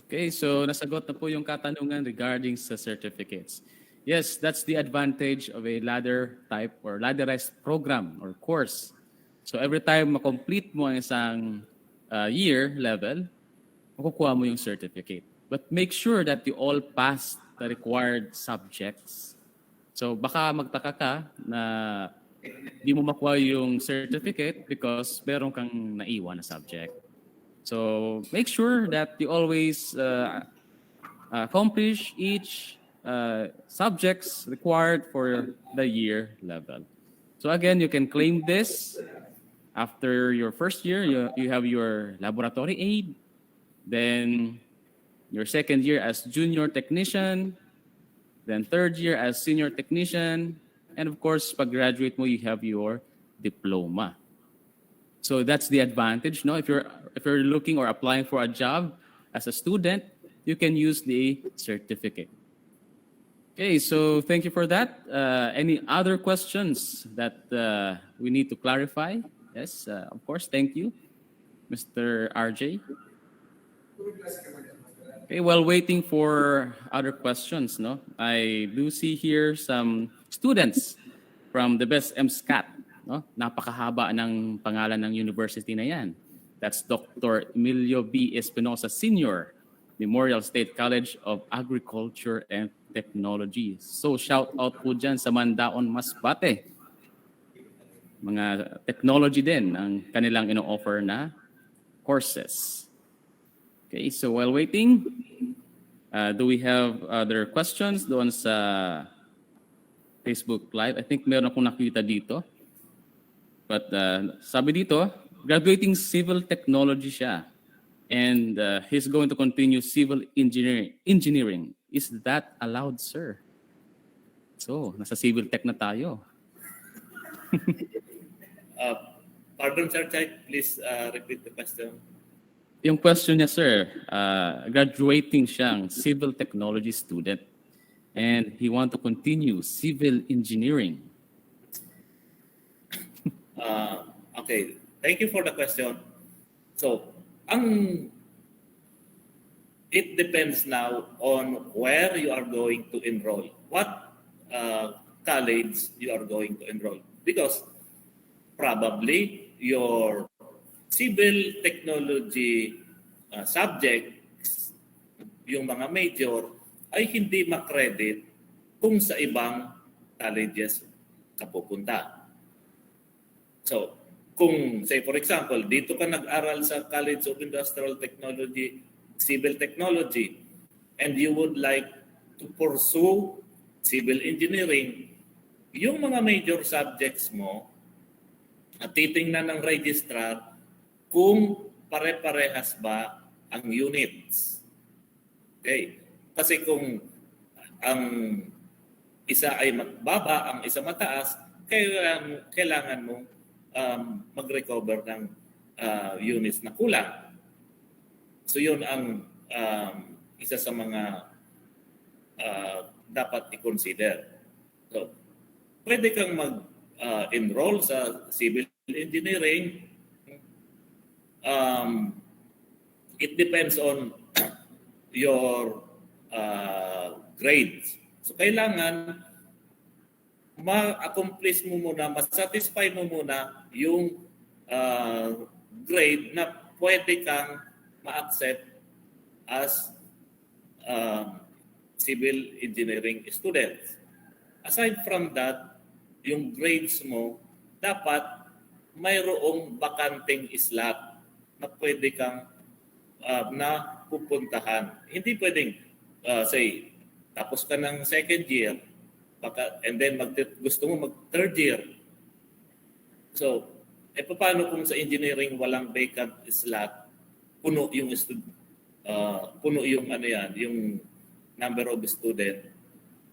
Okay, so nasagot na po yung katanungan regarding sa certificates. Yes, that's the advantage of a ladder type or ladderized program or course. So every time makomplete mo ang isang year level, makukuha mo yung certificate. But make sure that you all pass the required subjects. So baka magtaka ka na di mo makuha yung certificate because meron kang naiwan na subject. So make sure that you always accomplish each subjects required for the year level. So again, you can claim this after your first year. You have your laboratory aid, then your second year as junior technician, then third year as senior technician, and of course, pag graduate mo, you have your diploma. So that's the advantage, no? If you're looking or applying for a job as a student, you can use the certificate. Okay, so thank you for that. Any other questions that we need to clarify? Yes, of course. Thank you, Mr. RJ. Okay, while waiting for other questions, no, I do see here some students from the best MSCAT. No? Napakahaba ng pangalan ng university na yan. That's Dr. Emilio B. Espinosa Sr., Memorial State College of Agriculture and Technology. So shout out po dyan sa Mandaon, Masbate. Mga technology din ang kanilang ino-offer na courses. Okay, so while waiting, do we have other questions doon sa Facebook Live? I think meron akong nakita dito. But sabi dito, graduating civil technology siya. And he's going to continue civil engineering. Is that allowed, sir? So, nasa civil tech na tayo. Pardon, Sir Chai, please repeat the question. Yung question niya, sir, graduating siyang civil technology student. And he want to continue civil engineering. Okay, thank you for the question. So, it depends now on where you are going to enroll. What college you are going to enroll. Because probably your civil technology subjects, yung mga major, ay hindi makredit kung sa ibang colleges ka pupunta. So, kung, say for example, dito ka nag-aral sa College of Industrial Technology, Civil Technology, and you would like to pursue civil engineering, yung mga major subjects mo, at titingnan ng registrar kung pare-parehas ba ang units. Okay? Kasi kung ang isa ay mababa, ang isa mataas, kailangan mong mag-recover ng units na kulang. So yun ang isa sa mga dapat i-consider. So, pwede kang mag-enroll sa civil engineering. It depends on your grades. So kailangan ma-accomplish mo muna, ma-satisfy mo muna yung grade na pwede kang ma-accept as civil engineering student. Aside from that, yung grades mo, dapat mayroong bakanting slot na pwede kang na pupuntahan. Hindi pwedeng, say, tapos ka ng second year, and then gusto mo mag-third year. So, paano kung sa engineering walang vacant slot, puno yung yung number of student.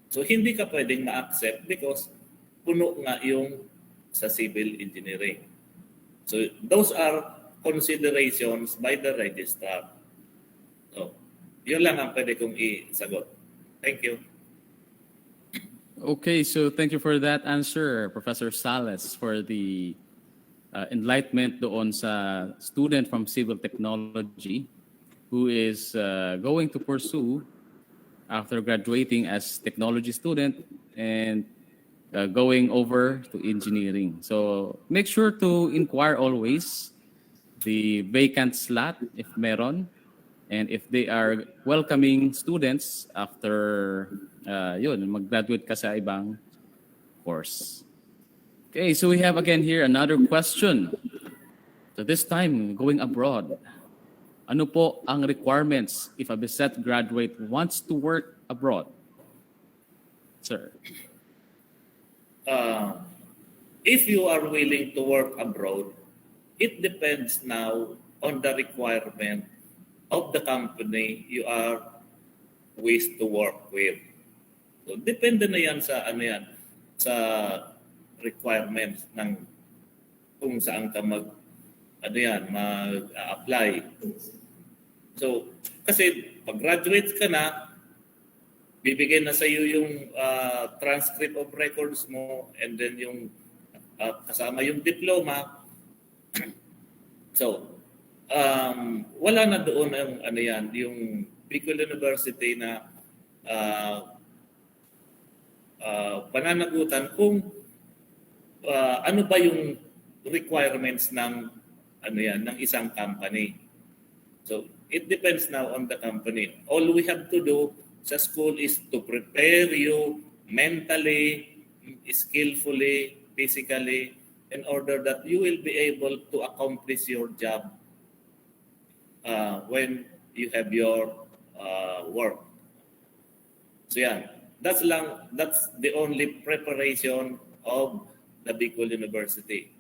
So, hindi ka pwedeng ma-accept because puno nga yung sa civil engineering. So those are considerations by the registrar. So, yun lang ang pwede kong isagot. Thank you. Okay, so thank you for that answer, Professor Sales, for the enlightenment doon sa student from civil technology who is going to pursue after graduating as technology student and going over to engineering. So make sure to inquire always the vacant slot if meron, and if they are welcoming students after yun, mag-graduate ka sa ibang course. Okay, so we have again here another question. So this time, going abroad. Ano po ang requirements if a BSET graduate wants to work abroad? Sir. If you are willing to work abroad, it depends now on the requirement of the company you are wish to work with. So depende na yan sa sa requirements ng kung saan ka mag-apply. So kasi pag graduate ka na, bibigyan na sa iyo yung transcript of records mo, and then yung kasama yung diploma. So wala na doon ang yung Bicol University na pananagutan kung ano ba yung requirements ng ng isang company. So it depends now on the company. All we have to do sa school is to prepare you mentally, skillfully, physically, in order that you will be able to accomplish your job when you have your work. So yeah, that's the only preparation of the Bicol University.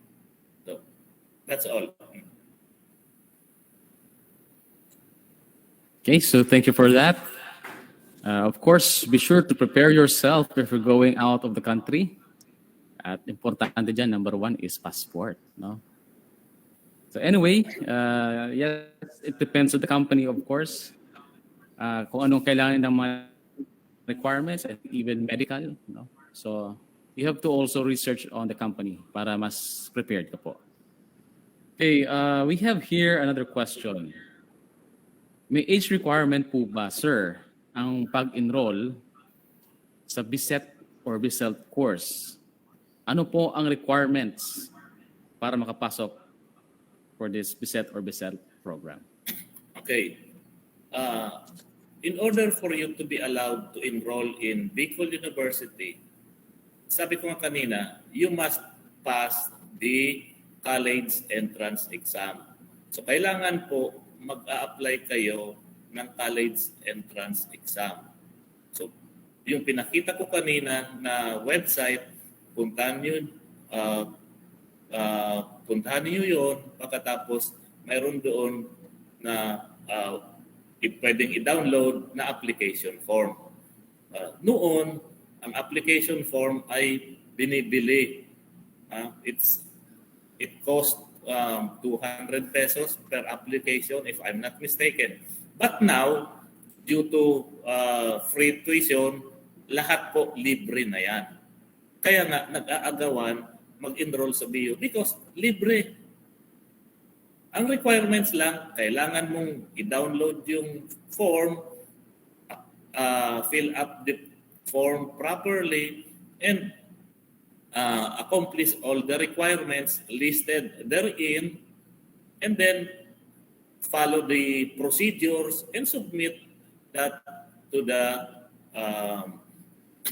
So that's all. Okay, so thank you for that. Of course, be sure to prepare yourself if you're going out of the country. At importante dyan, number one is passport. No? So anyway, yes, it depends on the company, of course. Kung anong kailangan ng mga requirements and even medical. No? So you have to also research on the company para mas prepared ka po. Okay, we have here another question. May age requirement po ba, sir, ang pag-enroll sa BSET or BSELT course? Ano po ang requirements para makapasok for this BSET or BSELT program? Okay. In order for you to be allowed to enroll in Bicol University, sabi ko nga kanina, you must pass the college entrance exam. So kailangan po mag-a-apply kayo ng college entrance exam. So yung pinakita ko kanina na website, puntahan niyo yun, pagkatapos mayroon doon na pwedeng i-download na application form. Noon, ang application form ay binibili. It cost 200 pesos per application if I'm not mistaken. But now, due to free tuition, lahat po libre na yan. Kaya nga, nag-aagawan mag-enroll sa BU because libre. Ang requirements lang, kailangan mong i-download yung form, fill up the form properly, and accomplish all the requirements listed therein, and then follow the procedures and submit that to the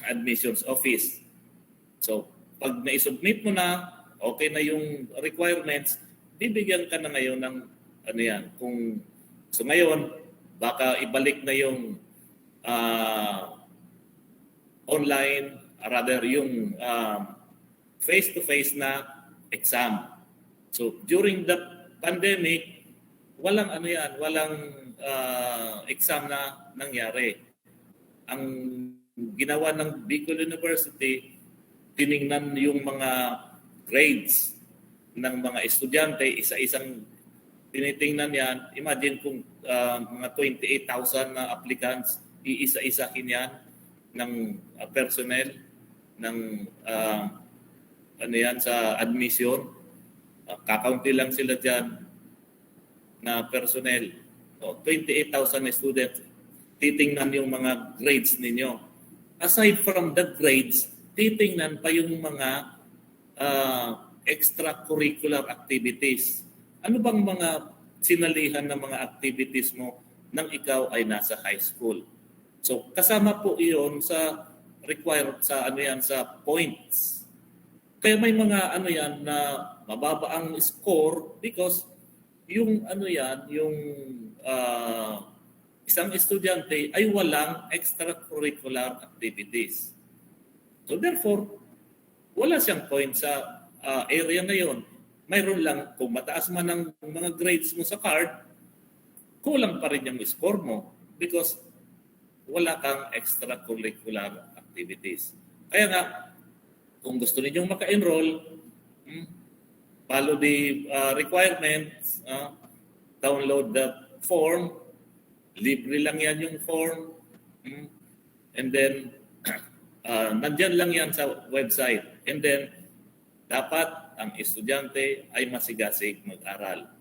admissions office. So, pag na-submit mo na, okay na yung requirements, bibigyan ka na ngayon ng kung so ngayon, baka ibalik na yung online, rather yung face-to-face na exam. So during the pandemic, walang exam na nangyari. Ang ginawa ng Bicol University, tiningnan yung mga grades ng mga estudyante, isa-isang tinitingnan yan. Imagine kung mga 28,000 na applicants, iisa-isahin yan ng personnel ng ano yan sa admission. Kakaunti lang sila dyan na personnel. 28,000 na students, titingnan yung mga grades ninyo. Aside from the grades, titingnan pa yung mga extracurricular activities. Ano bang mga sinalihan ng mga activities mo nang ikaw ay nasa high school? So kasama po iyon sa required sa ano yan sa points. Kaya may mga ano yan na mababa ang score because yung ano yan, yung isang estudyante ay walang extracurricular activities. So therefore, wala siyang point sa area na yon. Mayroon lang, kung mataas man ang mga grades mo sa card, kulang pa rin yung score mo because wala kang extracurricular activities. Kaya nga, kung gusto ninyong maka-enroll, follow the requirements, download the form, libre lang yan yung form, and then nandyan lang yan sa website. And then, dapat ang estudyante ay masigasig mag-aral.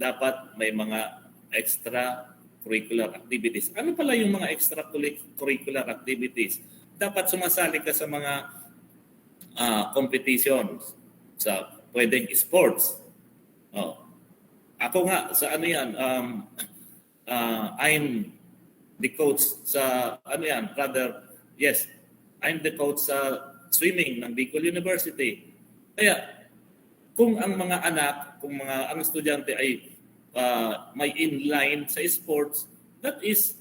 Dapat may mga extracurricular activities. Ano pala yung mga extracurricular activities? Dapat sumasali ka sa mga competitions, sa pwedeng sports. Ako nga, sa ano yan, I'm the coach sa, ano yan, rather, yes, I'm the coach sa swimming ng Bicol University. Kaya, kung ang mga anak, kung ang estudyante ay may inline sa sports, that is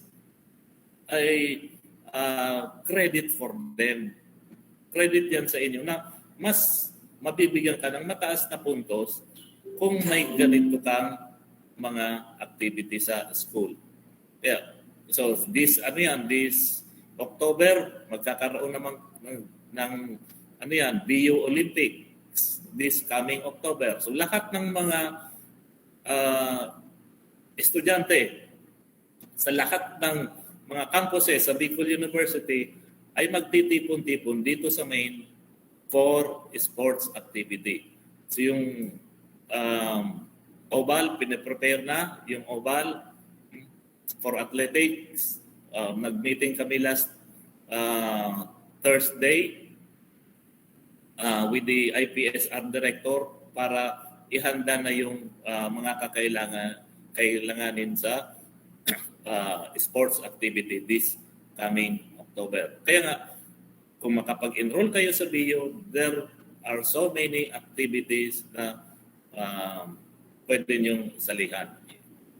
a credit for them. Credit yan sa inyo na mas mabibigyan ka ng mataas na puntos kung may ganito kang mga activity sa school. Yeah. So this October magkakaroon naman ng ano yan, BU Olympics this coming October. So lahat ng mga estudyante sa lahat ng mga campuses sa Bicol University ay magtitipon-tipon dito sa main for sports activity. So yung oval, pinaprepare na yung oval for athletics. Nag-meeting kami last Thursday with the IPSR director para ihanda na yung mga kailanganin sa sports activity this coming October. Kaya nga, kung makapag-enroll kayo sa BU, there are so many activities na pwede niyong salihan.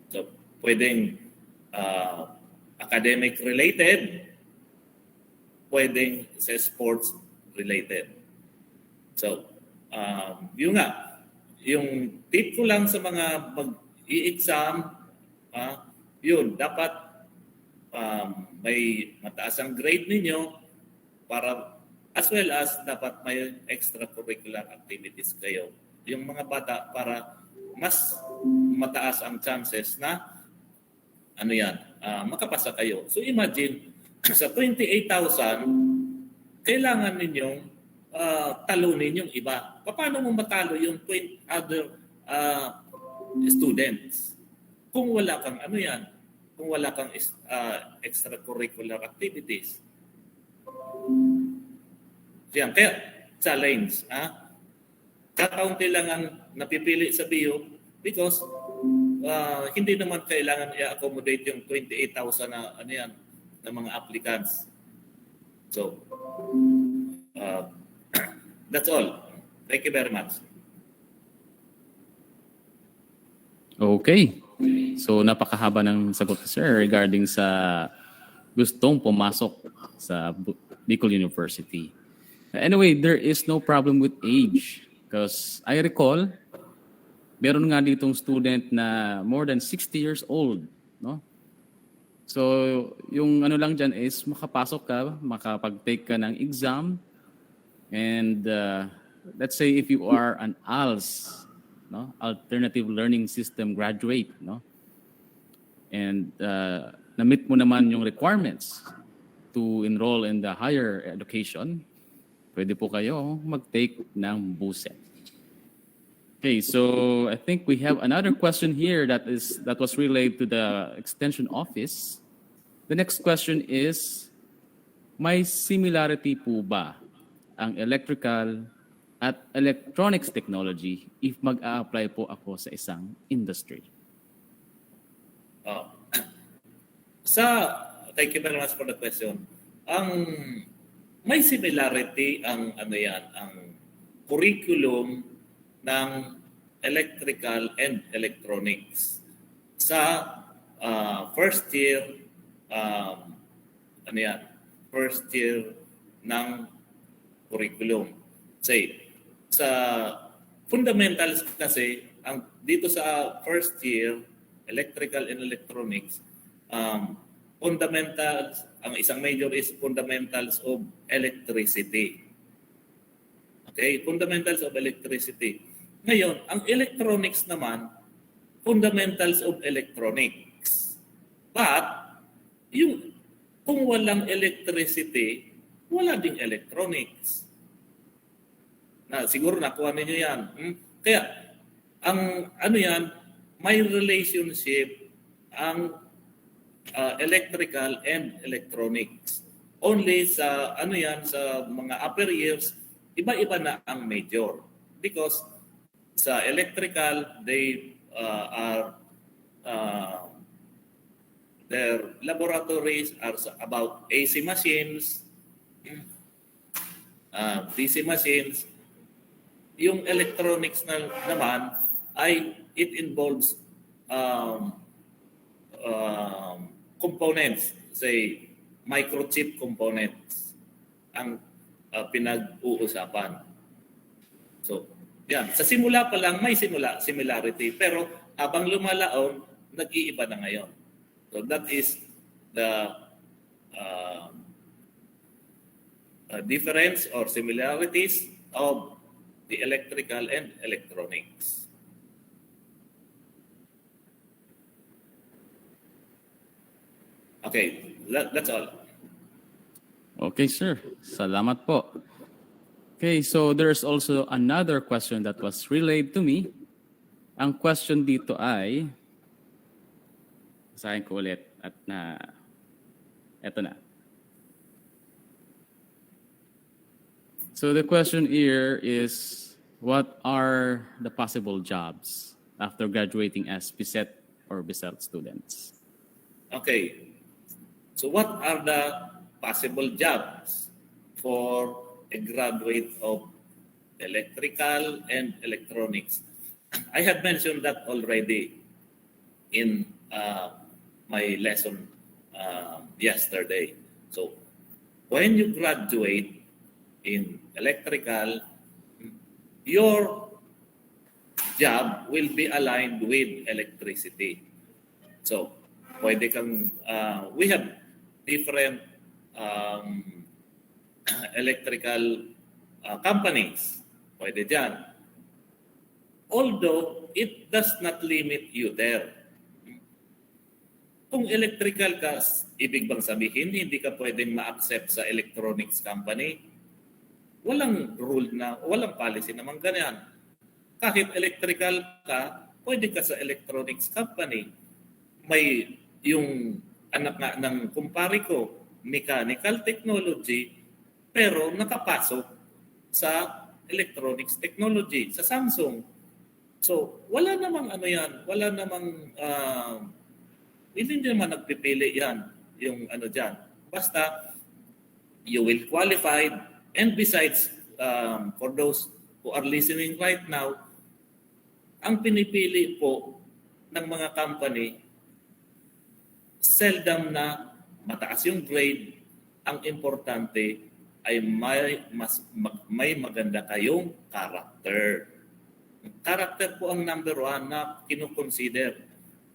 So, pwedeng academic related, pwedeng sa sports related. So, yun nga, yung tip ko lang sa mga mag-i-exam, yun, dapat may mataas ang grade ninyo para as well as dapat may extracurricular activities kayo. Yung mga bata para mas mataas ang chances na ano yan, makapasa kayo. So imagine, sa 28,000, kailangan ninyong talunin yung iba. Paano mo matalo yung other students? Kung wala kang ano yan, kung wala kang extracurricular activities. Yan, kaya challenge. Kakaunti lang ang napipili sa BU because hindi naman kailangan i-accommodate yung 28,000 na ano yan, na mga applicants. So, that's all. Thank you very much. Okay. So napakahaba ng sagot sir regarding sa gustong pumasok sa Bicol University. Anyway, there is no problem with age because I recall meron nga ditong student na more than 60 years old, no? So yung ano lang diyan is makapasok ka, makapag-take ka ng exam and let's say if you are an ALS, no, alternative learning system graduate, no, and na-meet mo naman yung requirements to enroll in the higher education, pwede po kayo mag-take ng BUSET. Okay, so I think we have another question here that was relayed to the Extension Office. The next question is, may similarity po ba ang electrical at electronics technology if mag-a-apply po ako sa isang industry? Thank you very much for the question. May similarity ang ang curriculum ng electrical and electronics sa first year first year ng curriculum. Say, sa fundamentals kasi dito sa first year electrical and electronics, fundamentals, ang isang major is fundamentals of electricity. Okay, fundamentals of electricity. Ngayon, ang electronics naman, fundamentals of electronics. But, kung walang electricity, wala ding electronics. Siguro nakuha ninyo yan. Kaya, may relationship ang electrical and electronics. Only sa sa mga upper years, iba-iba na ang major. Because sa electrical, they their laboratories are about AC machines, DC machines. Yung electronics naman ay it involves components, say microchip components ang pinag-uusapan. So, yan. Sa simula pa lang may similarity, pero habang lumalaon, nag-iiba na ngayon. So that is the difference or similarities of the electrical and electronics. Okay, that's all. Okay, sir. Salamat po. Okay, so there's also another question that was relayed to me. Ang question dito ay, basahin ko ulit at eto na. So the question here is, what are the possible jobs after graduating as BSET or BSET students? Okay. So what are the possible jobs for a graduate of electrical and electronics? I have mentioned that already in my lesson yesterday. So when you graduate in electrical, your job will be aligned with electricity. So pwede kang, we have different electrical companies. Pwede dyan. Although, it does not limit you there. Kung electrical ka, ibig bang sabihin, hindi ka pwedeng ma-accept sa electronics company? Walang rule na, walang policy naman ganyan. Kahit electrical ka, pwede ka sa electronics company. May yung anak nga ng kumpare ko, mechanical technology, pero nakapasok sa electronics technology, sa Samsung. So, wala namang wala namang, hindi naman nagpipili yan, yung dyan. Basta, you will qualify, and besides, for those who are listening right now, ang pinipili po ng mga company, seldom na mataas yung grade, ang importante ay may maganda kayong character. Character po ang number one na kinukonsider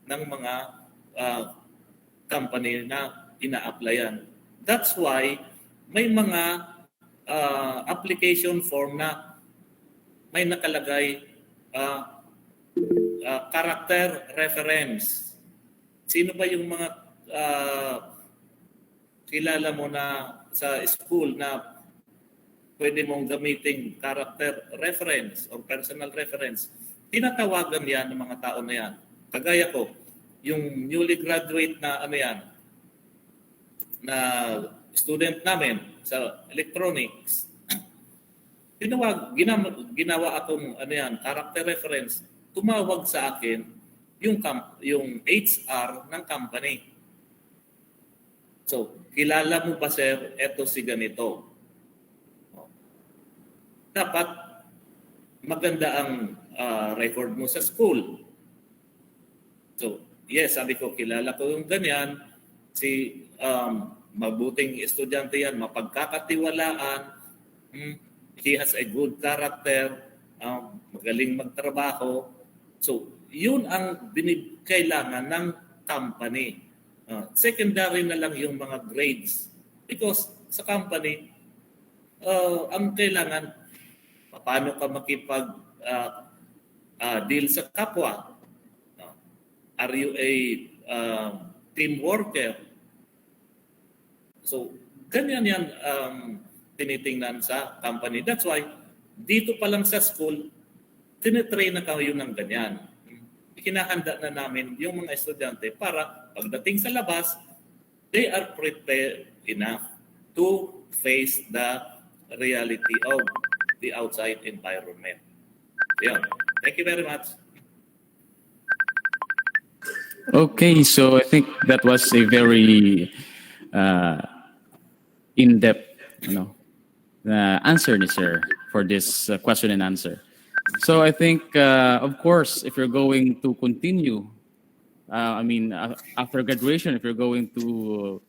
ng mga company na ina-applyan. That's why may mga application form na may nakalagay character reference. Sino ba yung mga kilala mo na sa school na pwede mong gamiting character reference or personal reference? Tinatawagan yan ng mga tao na yan. Kagaya ko, yung newly graduate na na student namin sa electronics, ginawa akong character reference. Tumawag sa akin yung HR ng company. So, kilala mo ba, sir? Eto si ganito. Dapat maganda ang record mo sa school. So, yes, sabi ko, kilala ko yung ganyan. Si mabuting estudyante yan, mapagkakatiwalaan. He has a good character. Magaling magtrabaho. So, yun ang kailangan ng company. Secondary na lang yung mga grades. Because sa company, ang kailangan, paano ka makipag-deal sa kapwa? Are you a team worker? So, ganyan yan tinitingnan sa company. That's why, dito pa lang sa school, tinitrain na kayo ng ganyan. Kinahanda na namin yung mga estudyante para pagdating sa labas, they are prepared enough to face the reality of the outside environment. Yeah. Thank you very much. Okay, so I think that was a very in-depth, answer ni Sir for this question and answer. So I think, of course, if you're going to continue, after graduation, if you're going to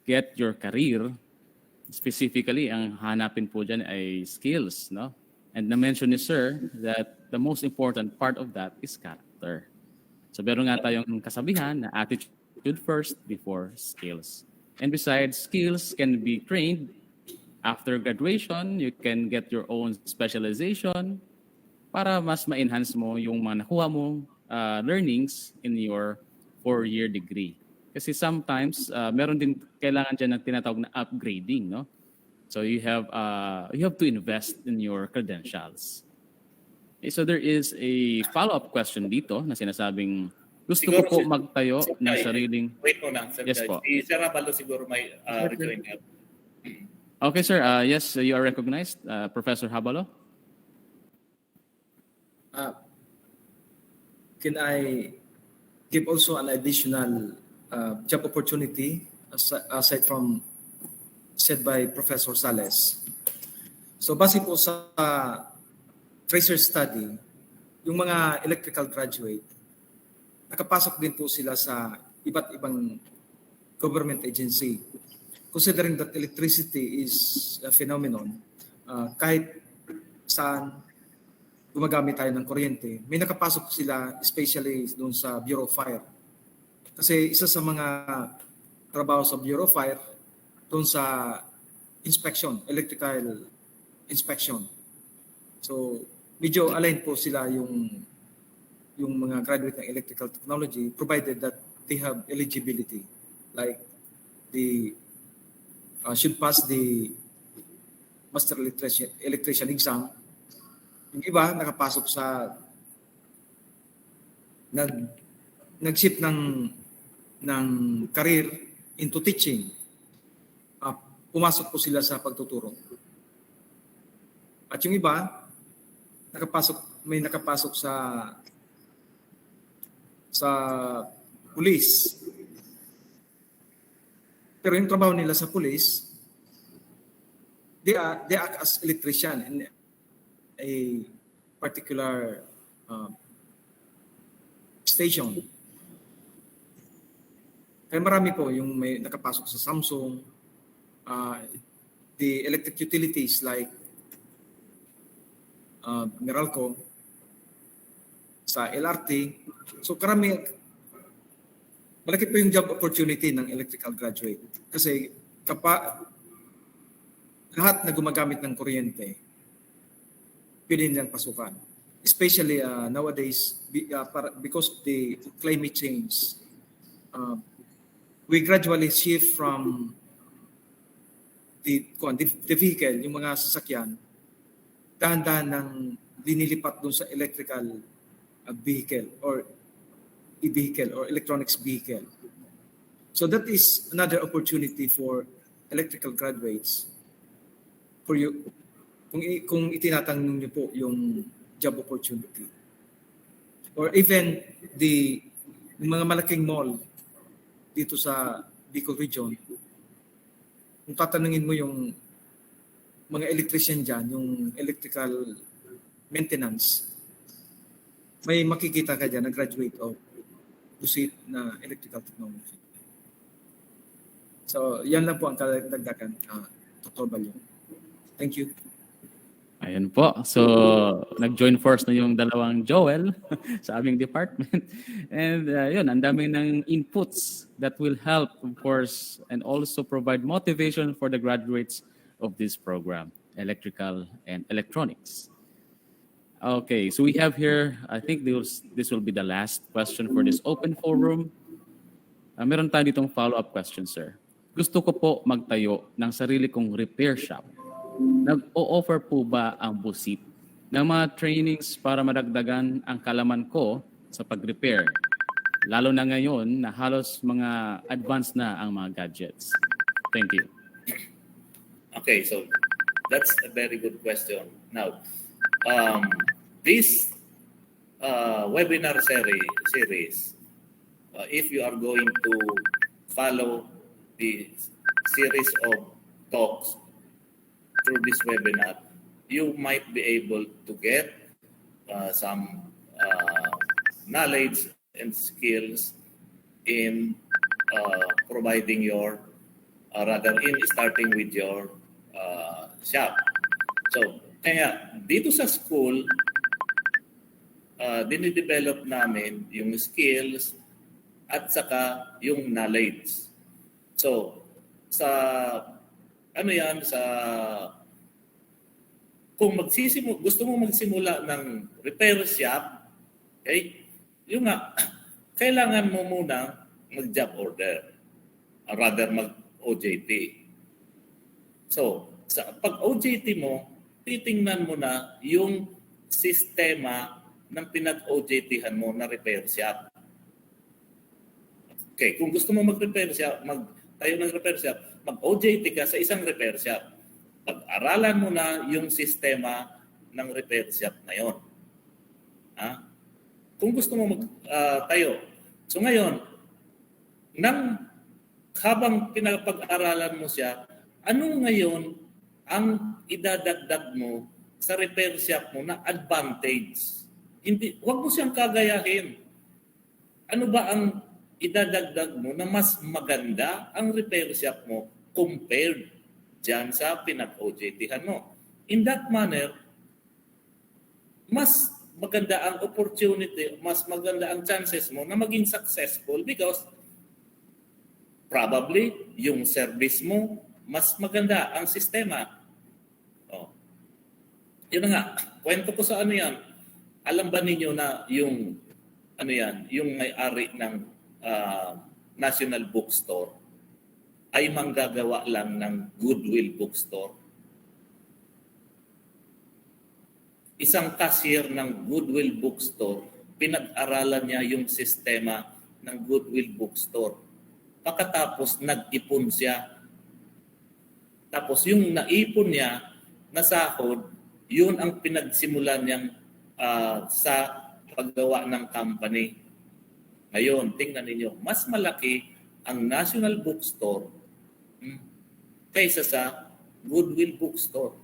get your career, specifically, ang hanapin po dyan ay skills, no? And na-mention ni Sir that the most important part of that is character. So meron nga tayong kasabihan na attitude first before skills. And besides, skills can be trained. After graduation, you can get your own specialization para mas ma-enhance mo yung mga nakuha mong learnings in your 4-year degree. Kasi sometimes, meron din kailangan dyan ng tinatawag na upgrading, no? So you have to invest in your credentials. Okay, so there is a follow-up question dito na sinasabing, gusto ko po magtayo ng sariling... Wait muna, Sir Yes Jai. po. Si Sir Abalo siguro may rejoin ka. Okay, sir. Yes, you are recognized. Professor Habalo? Can I give also an additional job opportunity aside from said by Professor Sales? So base po sa tracer study, yung mga electrical graduate, nakapasok din po sila sa iba't ibang government agency. Considering that electricity is a phenomenon, kahit saan gumagamit tayo ng kuryente, may nakapasok sila especially doon sa Bureau of Fire. Kasi isa sa mga trabaho sa Bureau of Fire doon sa inspection, electrical inspection. So medyo aligned po sila yung mga graduate ng electrical technology provided that they have eligibility, like the should pass the master electrician exam. Yung iba nakapasok sa nag-shift ng career into teaching. Pumasok po sila sa pagtuturo. At yung iba may nakapasok sa police. Pero yung trabaho nila sa police, they act as electrician in a particular station. Kaya marami po yung may nakapasok sa Samsung, the electric utilities like Meralco, sa LRT. So malaki po yung job opportunity ng electrical graduate. Kasi lahat na gumagamit ng kuryente, pwede nilang pasukan. Especially nowadays, because of the climate change, we gradually shift from the vehicle, yung mga sasakyan, dahan-dahan ng linilipat dun sa electrical vehicle or e-vehicle or electronics vehicle. So that is another opportunity for electrical graduates for you kung itinatanong niyo po yung job opportunity. Or even the mga malaking mall dito sa Bicol region, kung tatanungin mo yung mga electrician dyan, yung electrical maintenance, may makikita ka dyan na graduate of pursuit na electrical technology. So, yan lang po ang kadagdagan, Dr. Balyo. Thank you. Ayan po. So, nag-join force na yung dalawang Joel sa aming department. And yun, ang dami ng inputs that will help, of course, and also provide motivation for the graduates of this program, Electrical and Electronics. Okay, so we have here, I think this will be the last question for this open forum. Meron tayo ditong follow-up question, sir. Gusto ko po magtayo ng sarili kong repair shop. Nag-o-offer po ba ang BUSIP ng mga trainings para madagdagan ang kalaman ko sa pag-repair? Lalo na ngayon na halos mga advanced na ang mga gadgets. Thank you. Okay, so that's a very good question. Now, this webinar series, if you are going to follow the series of talks through this webinar, you might be able to get some knowledge and skills in providing your, in starting with your shop. So, kaya dito sa school, dinidevelop namin yung skills at saka yung knowledge. So, sa kung gusto mo magsimula ng repair shop, okay, yung nga, kailangan mo muna mag-job order, rather mag-OJT. So, sa pag-OJT mo, titingnan mo na yung sistema ng pinag-OJT-han mo na repair shop. Okay, kung gusto mo mag-repair shop, tayo ng repair shop, mag-OJT ka sa isang repair shop. Pag-aralan mo na yung sistema ng repair shop na yon. Kung gusto mo tayo. So ngayon, habang pinapag-aralan mo siya, ano ngayon ang idadagdag mo sa repair shop mo na advantage? Huwag mo siyang kagayahin. Ano ba ang idadagdag mo na mas maganda ang repair shop mo compared dyan sa pinag-OJT-han mo? In that manner, mas maganda ang opportunity, mas maganda ang chances mo na maging successful because probably yung service mo, mas maganda ang sistema. Yun nga, kwento ko sa yan. Alam ba ninyo na yung yung may-ari ng National Bookstore ay manggagawa lang ng Goodwill Bookstore? Isang cashier ng Goodwill Bookstore, pinag-aralan niya yung sistema ng Goodwill Bookstore. Pagkatapos, nag-ipon siya. Tapos yung naipon niya, na sahod, yun ang pinagsimulan niyang sa paggawa ng company. Ngayon, tingnan ninyo, mas malaki ang National Bookstore kaysa sa Goodwill Bookstore.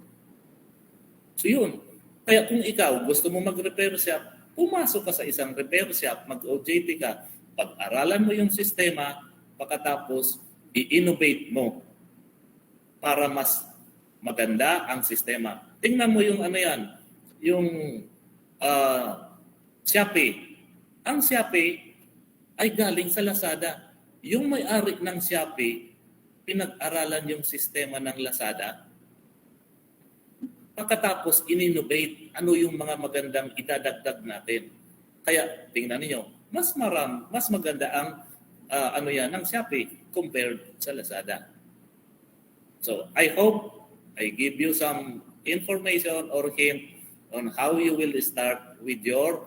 So yun. Kaya kung ikaw gusto mo mag-repair shop, pumasok ka sa isang repair shop, mag-OJT ka, pag-aralan mo yung sistema, pagkatapos i-innovate mo para mas maganda ang sistema. Tingnan mo yung yung Shopee. Ang Shopee ay galing sa Lazada. Yung may-ari ng Shopee, pinag-aralan yung sistema ng Lazada. Pagkatapos, in-innovate ano yung mga magandang idadagdag natin. Kaya, tingnan niyo, mas maganda ang ano yan ng Shopee compared sa Lazada. So, I hope I give you some information or hint on how you will start with your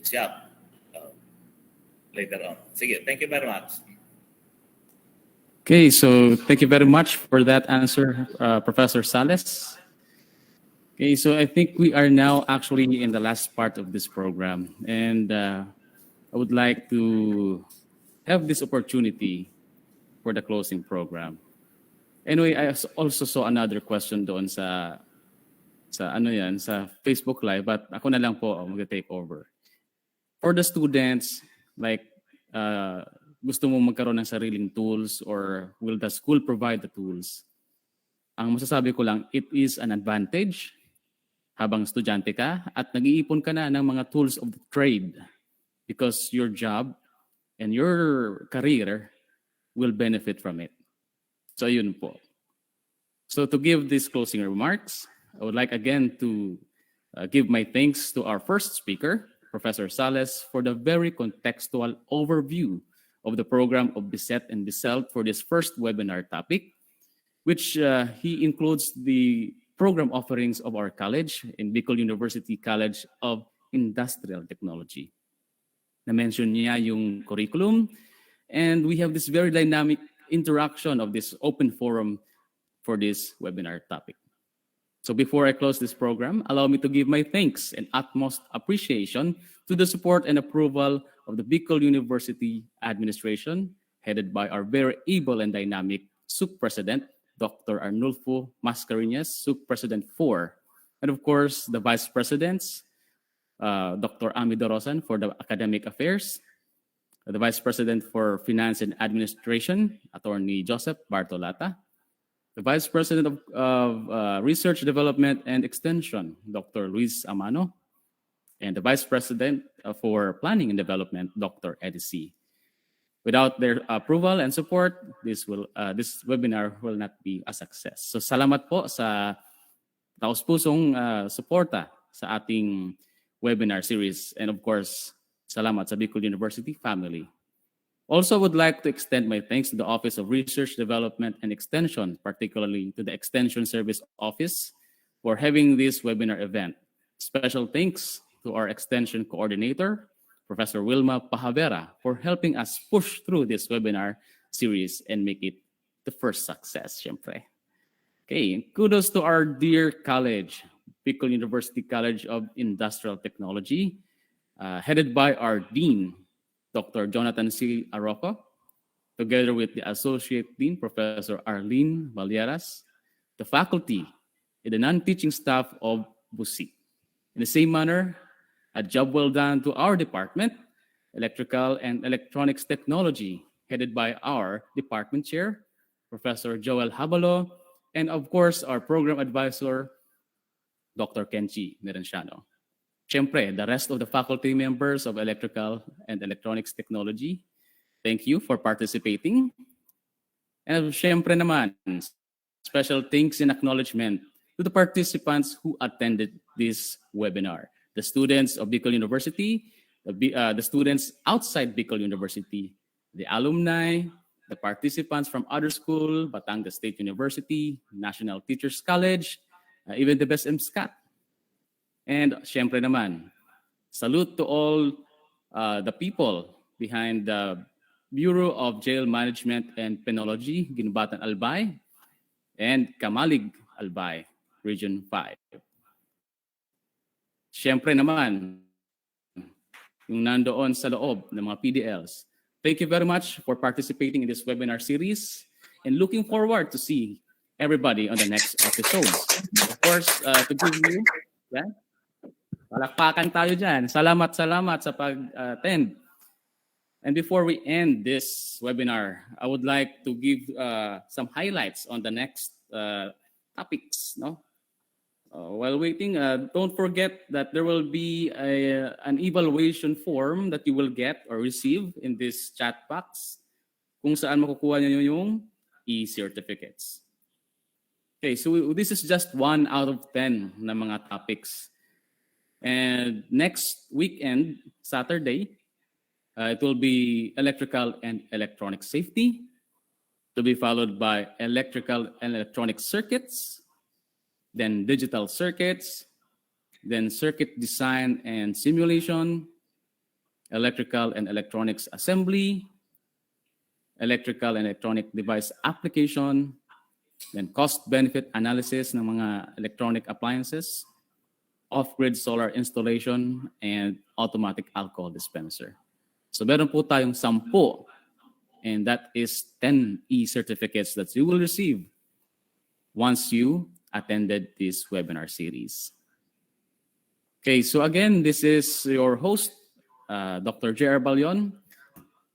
shop later on. Sige, thank you very much. Okay, so thank you very much for that answer, Professor Sales. Okay, so I think we are now actually in the last part of this program, and I would like to have this opportunity for the closing program. Anyway, I also saw another question doon sa Facebook Live, but ako na lang po mag-take over. For the students, like gusto mo magkaroon ng sariling tools or will the school provide the tools? Ang masasabi ko lang, it is an advantage habang estudyante ka at nag-iipon ka na ng mga tools of the trade because your job and your career will benefit from it. So yun po. So to give these closing remarks, I would like again to give my thanks to our first speaker, Professor Sales, for the very contextual overview of the program of BISET and BISELT for this first webinar topic, which he includes the program offerings of our college in Bicol University College of Industrial Technology. Na-mention niya yung curriculum, and we have this very dynamic interaction of this open forum for this webinar topic. So before I close this program, allow me to give my thanks and utmost appreciation to the support and approval of the Bicol University Administration, headed by our very able and dynamic SUC President, Dr. Arnulfo Mascareñas, SUC President 4, and of course, the Vice Presidents, Dr. Ami Dorosan for the Academic Affairs, the Vice President for Finance and Administration, Attorney Joseph Bartolata, the Vice President of Research, Development, and Extension, Dr. Luis Amano, and the Vice President for Planning and Development, Dr. Eddie. Without their approval and support, this webinar will not be a success. So salamat po sa taus-pusong suporta sa ating webinar series. And of course, salamat sa Bicol University family. Also would like to extend my thanks to the Office of Research, Development, and Extension, particularly to the Extension Service Office for having this webinar event. Special thanks to our Extension Coordinator, Professor Wilma Pahavera, for helping us push through this webinar series and make it the first success, syempre. Okay, kudos to our dear college, Bicol University College of Industrial Technology, headed by our Dean, Dr. Jonathan C. Arroco, together with the Associate Dean, Professor Arlene Valieras, the faculty, and the non-teaching staff of BUSIC. In the same manner, a job well done to our department, Electrical and Electronics Technology, headed by our department chair, Professor Joel Habalo, and of course, our program advisor, Dr. Kenchi Merenciano. Siyempre, the rest of the faculty members of Electrical and Electronics Technology, thank you for participating. And siyempre naman, special thanks and acknowledgement to the participants who attended this webinar. The students of Bicol University, the students outside Bicol University, the alumni, the participants from other school, Batangas State University, National Teachers College, even the best MSCAT. And syempre naman, salute to all the people behind the Bureau of Jail Management and Penology, Ginbatan Albay, and Kamalig Albay, Region 5. Syempre naman, yung nandoon sa loob ng mga PDLs. Thank you very much for participating in this webinar series and looking forward to see everybody on the next episode. Of course, to give you, palakpakan tayo dyan. Salamat sa pag-attend. And before we end this webinar, I would like to give some highlights on the next topics, no? While waiting, don't forget that there will be an evaluation form that you will get or receive in this chat box kung saan makukuha niyo yung e-certificates. Okay, so this is just 1 out of 10 na mga topics. And next weekend, Saturday, it will be electrical and electronic safety, to be followed by electrical and electronic circuits, then digital circuits, then circuit design and simulation, electrical and electronics assembly, electrical and electronic device application, then cost-benefit analysis ng mga electronic appliances, off-grid solar installation, and automatic alcohol dispenser. So meron po tayong 10, and that is 10 e-certificates that you will receive once you attended this webinar series. Okay, so again, this is your host, Dr. J.R. Balyon,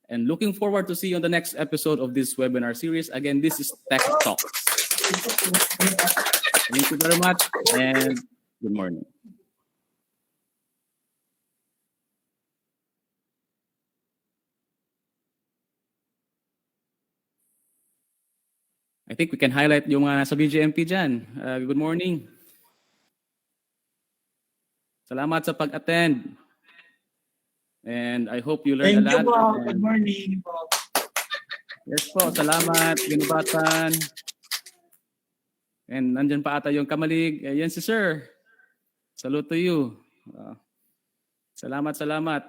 and looking forward to see you on the next episode of this webinar series. Again, this is Tech Talks. Thank you very much, and good morning. I think we can highlight yung mga nasa BGMP dyan. Good morning. Salamat sa pag-attend. And I hope you learned a lot. Thank you po. Good morning po. Yes po, salamat. Ginubatan. And nandyan pa ata yung Kamalig. Yan si Sir. Salute to you. Salamat, salamat.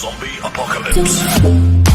Zombie apocalypse.